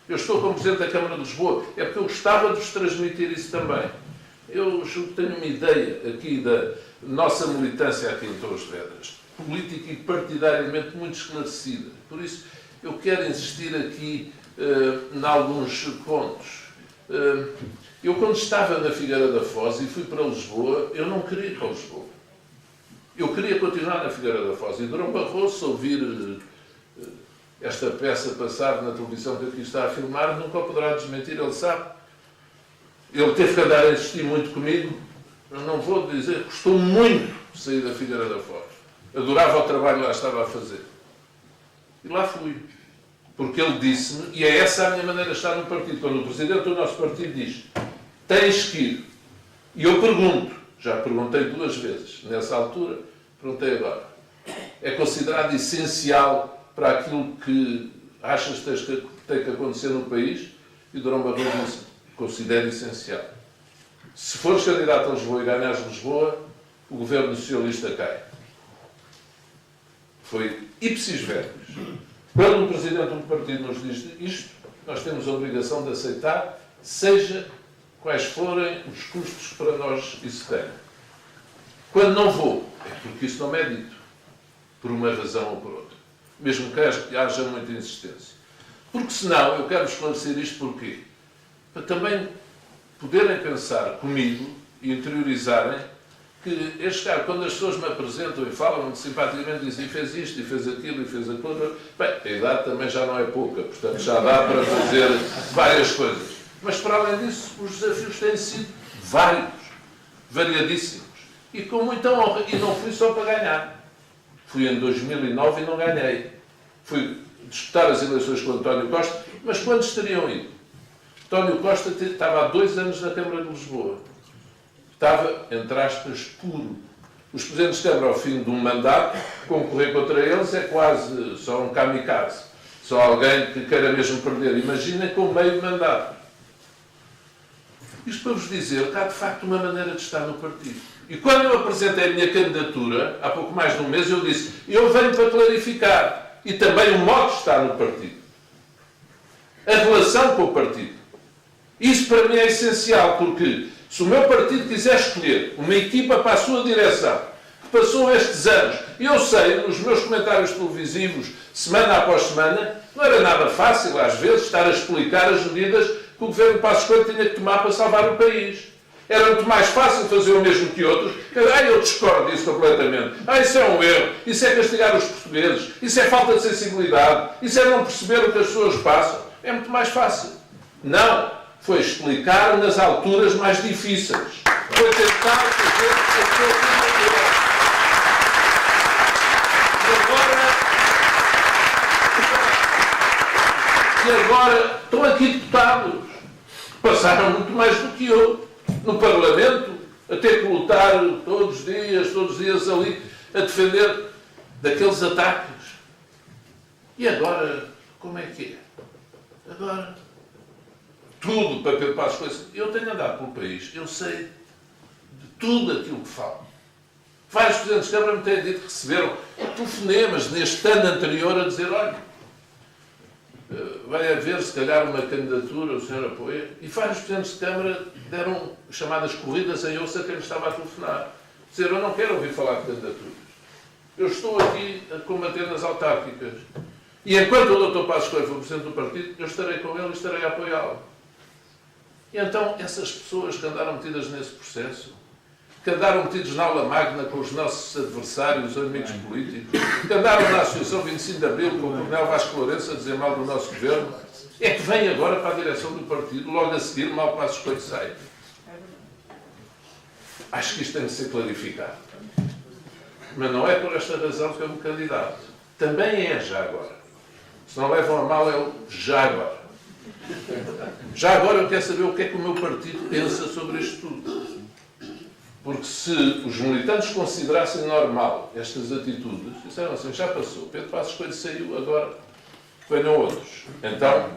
Eu estou como Presidente da Câmara de Lisboa. É porque eu gostava de vos transmitir isso também. Eu tenho uma ideia aqui da nossa militância aqui em Torres Vedras, política e partidariamente muito esclarecida. Por isso, eu quero insistir aqui em alguns pontos. Eu, quando estava na Figueira da Foz e fui para Lisboa, eu não queria ir para Lisboa. Eu queria continuar na Figueira da Foz. E Durão Barroso, ouvir esta peça passar na televisão que aqui está a filmar, nunca o poderá desmentir, ele sabe. Ele teve que andar a insistir muito comigo. Eu não vou dizer, custou muito sair da Figueira da Foz. Adorava o trabalho que lá estava a fazer. E lá fui. Porque ele disse-me, e é essa a minha maneira de estar no partido, quando o presidente do nosso partido diz, tens que ir. E eu pergunto, já perguntei 2 vezes, nessa altura, perguntei agora, é considerado essencial para aquilo que achas que tem que acontecer no país? E Durão Barroso disse, considero essencial. Se fores candidato a Lisboa e ganhares Lisboa, o governo socialista cai. Foi ipsis verbis. Quando o presidente do partido nos diz isto, nós temos a obrigação de aceitar, seja quais forem os custos que para nós isso tem. Quando não vou, é porque isso não me é dito, por uma razão ou por outra. Mesmo que haja muita insistência. Porque senão, eu quero esclarecer isto porquê? Para também poderem pensar comigo e interiorizarem que este cara, quando as pessoas me apresentam e falam simpaticamente, dizem fez isto, e fez aquilo, e fez aquilo, bem, a idade também já não é pouca, portanto já dá para fazer várias coisas. Mas para além disso, os desafios têm sido vários, variadíssimos, e com muita honra, e não fui só para ganhar. Fui em 2009 e não ganhei. Fui disputar as eleições com António Costa, mas quantos teriam ido? António Costa estava há 2 anos na Câmara de Lisboa. Estava, entre aspas, puro. Os presidentes de Câmara, ao fim de um mandato, concorrer contra eles é quase só um kamikaze. Só alguém que queira mesmo perder. Imaginem com meio de mandato. Isto para vos dizer que há, de facto, uma maneira de estar no partido. E quando eu apresentei a minha candidatura, há pouco mais de um mês, eu disse, eu venho para clarificar. E também o modo de estar no partido. A relação com o partido. Isso para mim é essencial, porque se o meu partido quiser escolher uma equipa para a sua direção, que passou estes anos, eu sei, nos meus comentários televisivos, semana após semana, não era nada fácil, às vezes, estar a explicar as medidas que o governo Passos Coelho tinha que tomar para salvar o país. Era muito mais fácil fazer o mesmo que outros. Eu discordo disso completamente. Isso é um erro. Isso é castigar os portugueses. Isso é falta de sensibilidade. Isso é não perceber o que as pessoas passam. É muito mais fácil. Não. Foi explicar nas alturas mais difíceis. Foi tentar fazer a sua primeira. E agora estão aqui deputados. Passaram muito mais do que eu. No Parlamento, a ter que lutar todos os dias ali, a defender daqueles ataques. E agora, como é que é? Agora, tudo para Pedro Passos Coelho. Eu tenho andado pelo país, eu sei de tudo aquilo que falo. Vários presidentes de Câmara me têm dito que receberam telefonemas neste ano anterior a dizer, olha, vai haver, se calhar, uma candidatura, o senhor apoia. E vários presidentes de Câmara deram chamadas corridas em ouça a quem estava a telefonar. Dizer, eu não quero ouvir falar de candidaturas. Eu estou aqui a combater nas autárquicas. E enquanto o Dr. Passos Coelho for presidente do partido, eu estarei com ele e estarei a apoiá-lo. E então, essas pessoas que andaram metidas nesse processo, que andaram metidos na aula magna com os nossos adversários, amigos políticos, que andaram na Associação 25 de Abril com o Coronel Vasco Lourenço a dizer mal do nosso governo, é que vêm agora para a direção do partido, logo a seguir, mal Passos Coelho sai. Acho que isto tem de ser clarificado. Mas não é por esta razão que eu me candidato. Também é já agora. Se não levam a mal, é o já agora. Já agora eu quero saber o que é que o meu partido pensa sobre isto tudo. Porque se os militantes considerassem normal estas atitudes, disseram assim, já passou, Pedro Passos Coelho saiu, agora venham outros. Então,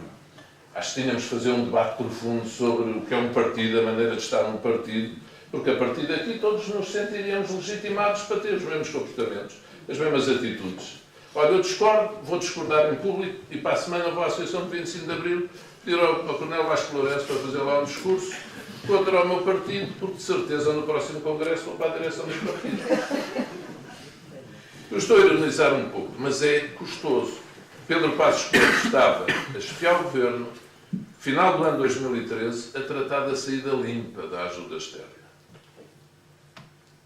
acho que tínhamos de fazer um debate profundo sobre o que é um partido, a maneira de estar num partido, porque a partir daqui todos nos sentiríamos legitimados para ter os mesmos comportamentos, as mesmas atitudes. Olha, eu discordo, vou discordar em público e para a semana vou à Associação de 25 de Abril pedir ao Coronel Vasco Lourenço para fazer lá um discurso contra o meu partido, porque de certeza no próximo Congresso vou para a direção do partido. Eu estou a ironizar um pouco, mas é custoso. Pedro Passos Coelho estava a esfiar o governo, final do ano 2013, a tratar da saída limpa da ajuda externa.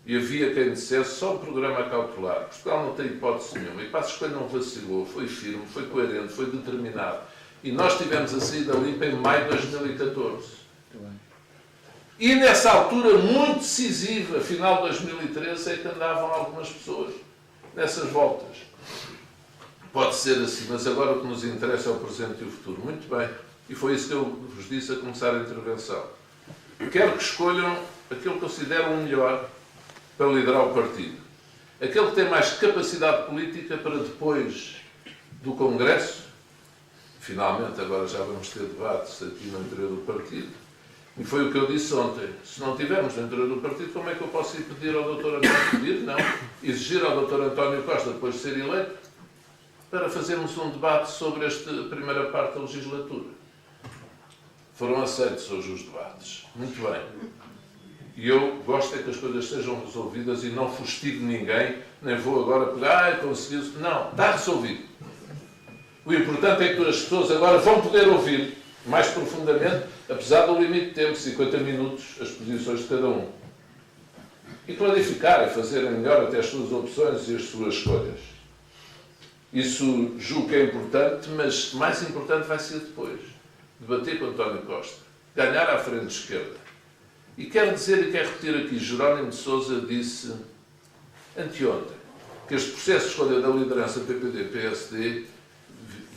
E havia quem dissesse só um programa cautelar. Portugal não tem hipótese nenhuma. E Passos Coelho não vacilou, foi firme, foi coerente, foi determinado. E nós tivemos a saída limpa em maio de 2014. E nessa altura muito decisiva, final de 2013, é que andavam algumas pessoas nessas voltas. Pode ser assim, mas agora o que nos interessa é o presente e o futuro. Muito bem. E foi isso que eu vos disse a começar a intervenção. Quero que escolham aquilo que consideram o melhor para liderar o partido. Aquele que tem mais capacidade política para depois do Congresso, finalmente agora já vamos ter debates aqui no interior do partido, e foi o que eu disse ontem. Se não tivermos no interior do partido, como é que eu posso ir pedir ao Dr. António, pedir? Não, exigir ao Dr. António Costa, depois de ser eleito, para fazermos um debate sobre esta primeira parte da legislatura. Foram aceitos hoje os debates. Muito bem. E eu gosto é que as coisas sejam resolvidas e não fustigo ninguém, nem vou agora pegar, conseguiu-se. Não, está resolvido. O importante é que as pessoas agora vão poder ouvir mais profundamente, apesar do limite de tempo, 50 minutos, as posições de cada um. E clarificar e fazerem melhor até as suas opções e as suas escolhas. Isso julgo que é importante, mas mais importante vai ser depois. Debater com António Costa. Ganhar à frente de esquerda. E quero dizer e quero repetir aqui, Jerónimo de Sousa disse anteontem que este processo de escolha da liderança PPD-PSD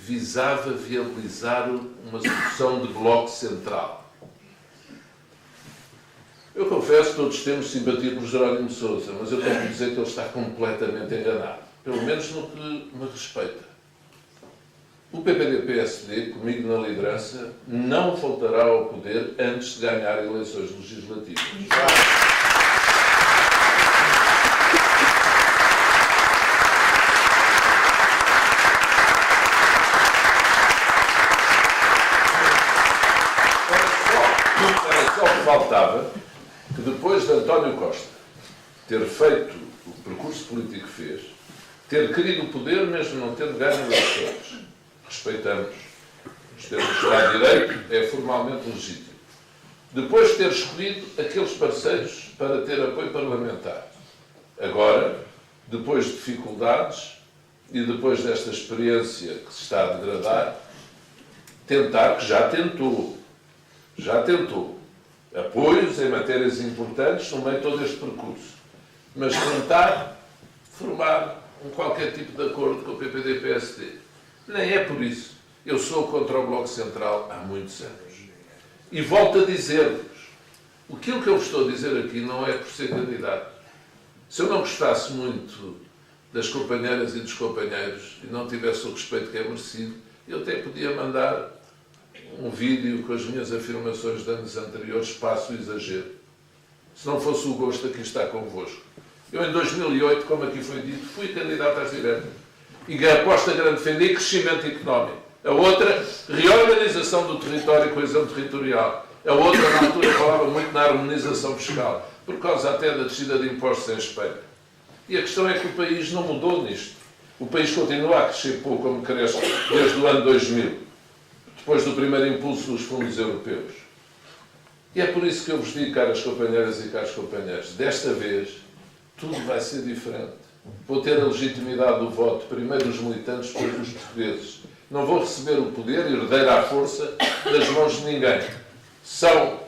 visava viabilizar uma solução de bloco central. Eu confesso que todos temos simpatia por Jerónimo de Sousa, mas eu tenho que dizer que ele está completamente enganado, pelo menos no que me respeita. O PPD-PSD, comigo na liderança, não voltará ao poder antes de ganhar eleições legislativas. Era só que faltava que depois de António Costa ter feito o percurso político que fez, ter querido o poder mesmo não tendo ganho eleições. Respeitamos. Os termos de Estado de Direito é formalmente legítimo. Depois de ter escolhido aqueles parceiros para ter apoio parlamentar. Agora, depois de dificuldades e depois desta experiência que se está a degradar, tentar, que já tentou, apoios em matérias importantes no meio de todo este percurso, mas tentar formar qualquer tipo de acordo com o PPD-PSD. Nem é por isso. Eu sou contra o Bloco Central há muitos anos. E volto a dizer-vos, aquilo que eu vos estou a dizer aqui não é por ser candidato. Se eu não gostasse muito das companheiras e dos companheiros e não tivesse o respeito que é merecido, eu até podia mandar um vídeo com as minhas afirmações de anos anteriores, passo o exagero. Se não fosse o gosto aqui estar convosco. Eu, em 2008, como aqui foi dito, fui candidato às diretas. E a aposta grande defendi crescimento económico. A outra, reorganização do território e coesão territorial. A outra, na altura, falava muito na harmonização fiscal, por causa até da descida de impostos em Espanha. E a questão é que o país não mudou nisto. O país continua a crescer pouco, como cresce desde o ano 2000, depois do primeiro impulso dos fundos europeus. E é por isso que eu vos digo, caras companheiras e caros companheiros, desta vez, tudo vai ser diferente. Vou ter a legitimidade do voto, primeiro dos militantes, depois dos portugueses. Não vou receber o poder, herdeiro à força, das mãos de ninguém. São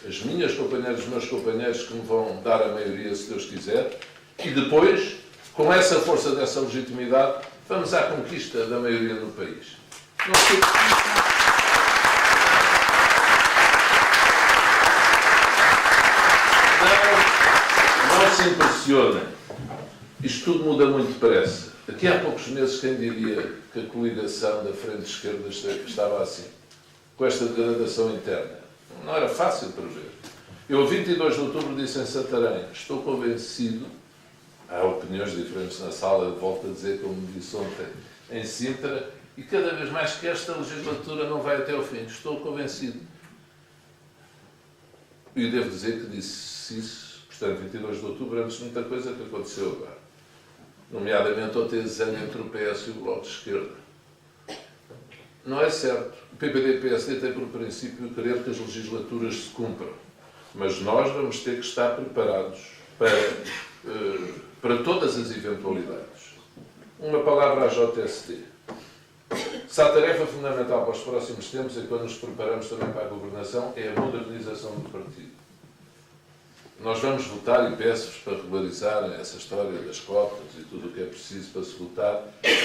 as minhas companheiras e os meus companheiros que me vão dar a maioria, se Deus quiser, e depois, com essa força dessa legitimidade, vamos à conquista da maioria no país. Não se impressionem. Isto tudo muda muito depressa. Aqui há poucos meses, quem diria que a coligação da frente esquerda estava assim, com esta degradação interna? Não era fácil prever. Eu, a 22 de outubro, disse em Santarém, estou convencido, há opiniões diferentes na sala, volto a dizer, como disse ontem, em Sintra, e cada vez mais que esta legislatura não vai até ao fim. Estou convencido. E devo dizer que disse isso, portanto, 22 de outubro, antes de muita coisa que aconteceu agora. Nomeadamente o desenho entre o PS e o Bloco de Esquerda. Não é certo. O PPD-PSD tem por princípio querer que as legislaturas se cumpram. Mas nós vamos ter que estar preparados para todas as eventualidades. Uma palavra à JST. Se há tarefa fundamental para os próximos tempos, e quando nos preparamos também para a governação, é a modernização do partido. Nós vamos votar, e peço-vos para regularizar essa história das cotas e tudo o que é preciso para se votar,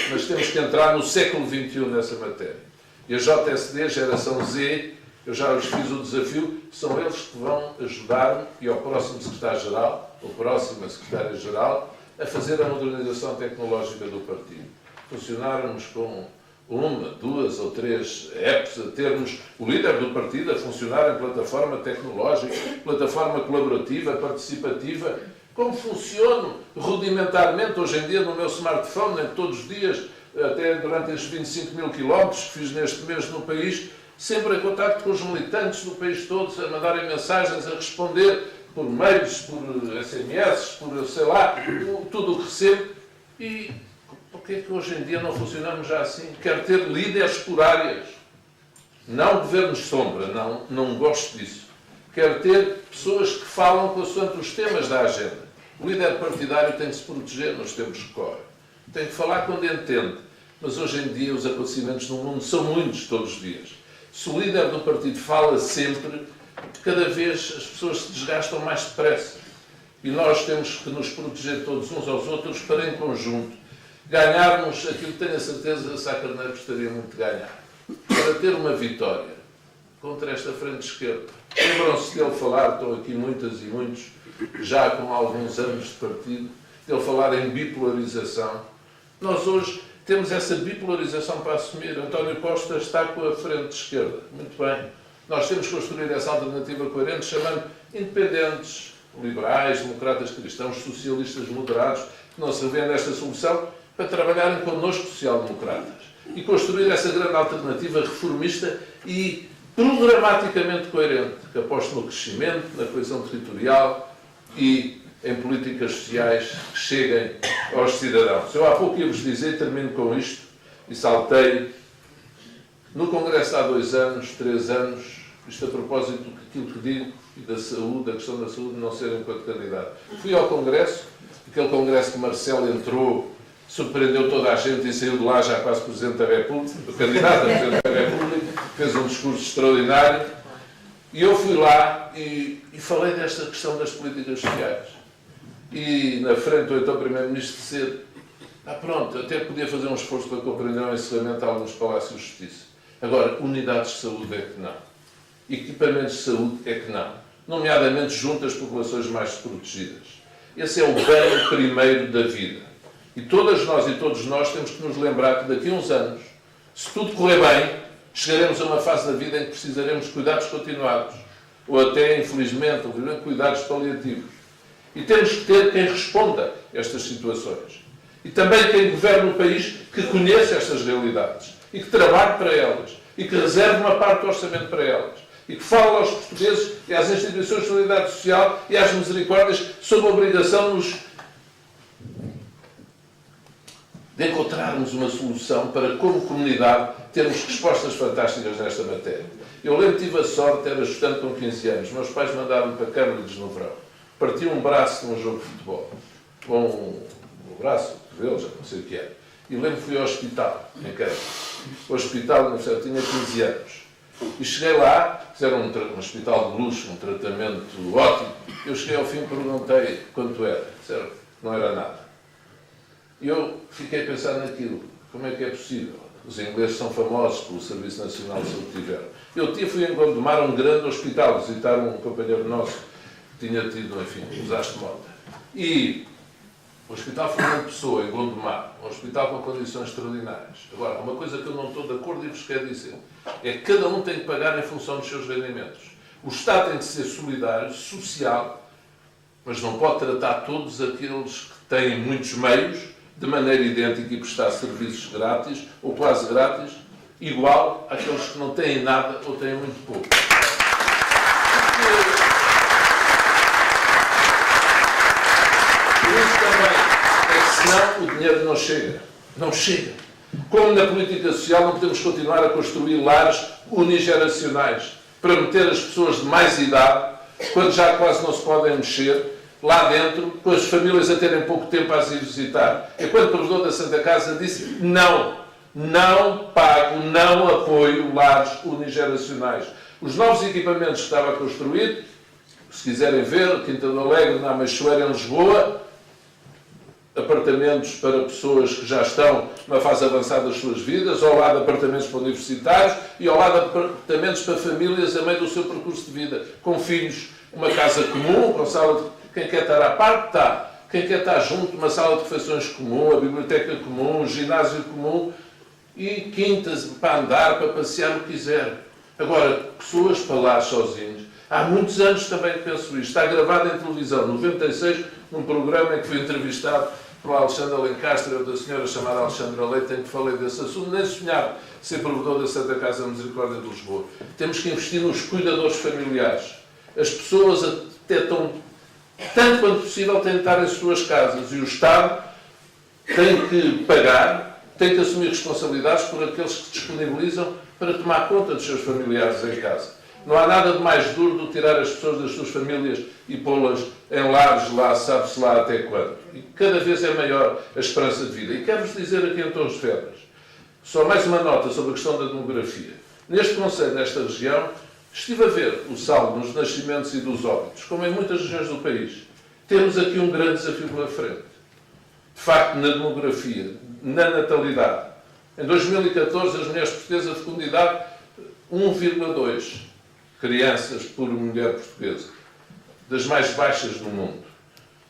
mas temos que entrar no século XXI nessa matéria. E a JSD, Geração Z, eu já lhes fiz o desafio, são eles que vão ajudar-me e ao próximo secretário-geral, ou próxima secretária-geral, a fazer a modernização tecnológica do partido. Funcionarmos com 1, 2 ou 3 apps, a termos o líder do partido a funcionar em plataforma tecnológica, plataforma colaborativa, participativa, como funciona rudimentarmente hoje em dia no meu smartphone, todos os dias, até durante estes 25 mil quilómetros que fiz neste mês no país, sempre em contacto com os militantes do país todo, a mandarem mensagens, a responder por mails, por SMS, por sei lá, tudo o que recebo. E porquê é que hoje em dia não funcionamos já assim? Quero ter líderes por áreas. Não governos sombra, não gosto disso. Quero ter pessoas que falam consoante os temas da agenda. O líder partidário tem que se proteger nos tempos que correm. Tem que falar quando entende. Mas hoje em dia os acontecimentos no mundo são muitos todos os dias. Se o líder do partido fala sempre, cada vez as pessoas se desgastam mais depressa. E nós temos que nos proteger todos uns aos outros para, em conjunto, ganharmos aquilo que tenho a certeza que Sá Carneiro gostaria muito de ganhar. Para ter uma vitória contra esta frente esquerda. Lembram-se dele falar, estão aqui muitas e muitos, já com alguns anos de partido, dele falar em bipolarização. Nós hoje temos essa bipolarização para assumir. António Costa está com a frente esquerda. Muito bem. Nós temos que construir essa alternativa coerente, chamando independentes, liberais, democratas cristãos, socialistas moderados, que não se revêem nesta solução, para trabalharem connosco, social-democratas. E construir essa grande alternativa reformista e programaticamente coerente, que aposte no crescimento, na coesão territorial e em políticas sociais que cheguem aos cidadãos. Eu há pouco ia-vos dizer, termino com isto, e saltei, no Congresso há 2 anos, 3 anos, isto a propósito daquilo que digo, e da saúde, da questão da saúde, não ser enquanto candidato. Fui ao Congresso, aquele Congresso que Marcelo entrou, surpreendeu toda a gente e saiu de lá já quase Presidente da República, o candidato a Presidente da República, fez um discurso extraordinário, e eu fui lá e falei desta questão das políticas sociais. E na frente do então Primeiro-Ministro dizer, pronto, até podia fazer um esforço para compreender o encerramento de alguns palácios de justiça. Agora, unidades de saúde é que não. Equipamentos de saúde é que não. Nomeadamente junto às populações mais desprotegidas. Esse é o bem primeiro da vida. E todas nós e todos nós temos que nos lembrar que daqui a uns anos, se tudo correr bem, chegaremos a uma fase da vida em que precisaremos de cuidados continuados. Ou até, infelizmente, cuidados paliativos. E temos que ter quem responda a estas situações. E também quem governa o país que conheça estas realidades. E que trabalhe para elas. E que reserve uma parte do orçamento para elas. E que fale aos portugueses e às instituições de solidariedade social e às misericórdias sob a obrigação de encontrarmos uma solução para, como comunidade, termos respostas fantásticas nesta matéria. Eu lembro que tive a sorte, era estudante com 15 anos. Meus pais mandaram-me para Câmara no verão. Parti um braço num jogo de futebol. Com o braço, já não sei o que era. E lembro que fui ao hospital, em Câmara. O hospital, eu tinha 15 anos. E cheguei lá, fizeram um hospital de luxo, um tratamento ótimo. Eu cheguei ao fim e perguntei quanto era. Disseram que não era nada. E eu fiquei a pensar naquilo. Como é que é possível? Os ingleses são famosos pelo Serviço Nacional de Saúde que tiveram. Eu fui em Gondomar um grande hospital, visitar um companheiro nosso que tinha tido, enfim, usaste moda. E o Hospital Fernando Pessoa, em Gondomar, um hospital com condições extraordinárias. Agora, uma coisa que eu não estou de acordo e vos quero dizer, é que cada um tem que pagar em função dos seus rendimentos. O Estado tem que ser solidário, social, mas não pode tratar todos aqueles que têm muitos meios de maneira idêntica e prestar serviços grátis, ou quase grátis, igual àqueles que não têm nada ou têm muito pouco. Isso também é que senão o dinheiro não chega. Não chega. Como na política social não podemos continuar a construir lares unigeracionais para meter as pessoas de mais idade, quando já quase não se podem mexer, lá dentro, com as famílias a terem pouco tempo a as ir visitar. E quando o provedor da Santa Casa disse, não, não pago, não apoio lares unigeracionais. Os novos equipamentos que estava a construir, se quiserem ver, Quinta do Alegre, na Amachoeira, em Lisboa, apartamentos para pessoas que já estão numa fase avançada das suas vidas, ao lado de apartamentos para universitários e ao lado de apartamentos para famílias a meio do seu percurso de vida, com filhos, uma casa comum, com sala de... Quem quer estar à parte, está. Quem quer estar junto, uma sala de refeições comum, a biblioteca comum, o ginásio comum e quintas para andar, para passear o que quiser. Agora, pessoas para lá sozinhos. Há muitos anos também que penso isto. Está gravado em televisão, 96, num programa em que fui entrevistado pelo Alexandre Alencastre, ou da senhora chamada Alexandra Leite, em que falei desse assunto. Nem sonhar ser provedor da Santa Casa Misericórdia de Lisboa. Temos que investir nos cuidadores familiares. As pessoas até estão, tanto quanto possível, têm de estar em suas casas. E o Estado tem que pagar, tem que assumir responsabilidades por aqueles que disponibilizam para tomar conta dos seus familiares em casa. Não há nada de mais duro do que tirar as pessoas das suas famílias e pô-las em lares lá, sabe-se lá até quando. E cada vez é maior a esperança de vida. E quero-vos dizer aqui em Torres Vedras, só mais uma nota sobre a questão da demografia. Neste concelho, nesta região, estive a ver o saldo nos nascimentos e dos óbitos, como em muitas regiões do país. Temos aqui um grande desafio pela frente. De facto, na demografia, na natalidade. Em 2014, as mulheres portuguesas, a fecundidade 1,2 crianças por mulher portuguesa, das mais baixas no mundo.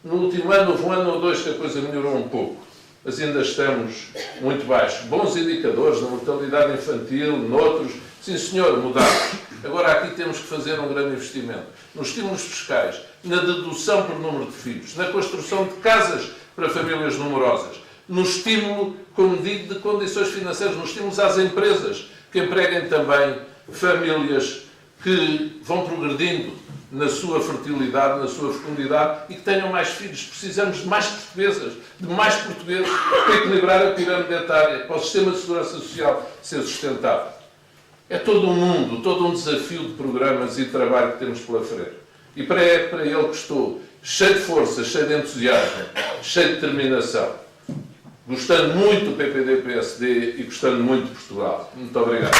No último ano, houve um ano ou dois que a coisa melhorou um pouco, mas ainda estamos muito baixos. Bons indicadores na mortalidade infantil, noutros, sim senhor, mudados. Agora aqui temos que fazer um grande investimento nos estímulos fiscais, na dedução por número de filhos, na construção de casas para famílias numerosas, no estímulo, como digo, de condições financeiras, nos estímulos às empresas que empreguem também famílias que vão progredindo na sua fertilidade, na sua fecundidade e que tenham mais filhos. Precisamos de mais portuguesas, de mais portugueses para equilibrar a pirâmide etária, para o sistema de segurança social ser sustentável. É todo um mundo, todo um desafio de programas e de trabalho que temos pela frente. E para ele que estou cheio de força, cheio de entusiasmo, cheio de determinação, gostando muito do PPD-PSD e gostando muito de Portugal. Muito obrigado.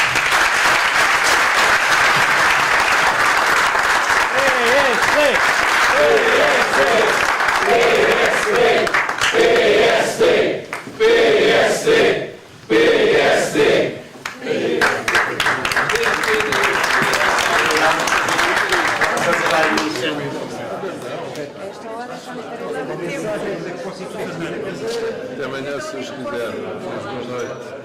Até amanhã, se Deus quiser. Boa noite.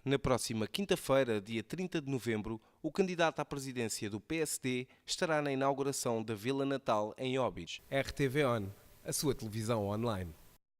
Na próxima quinta-feira, dia 30 de novembro, o candidato à presidência do PSD estará na inauguração da Vila Natal em Óbidos. RTV On, a sua televisão online.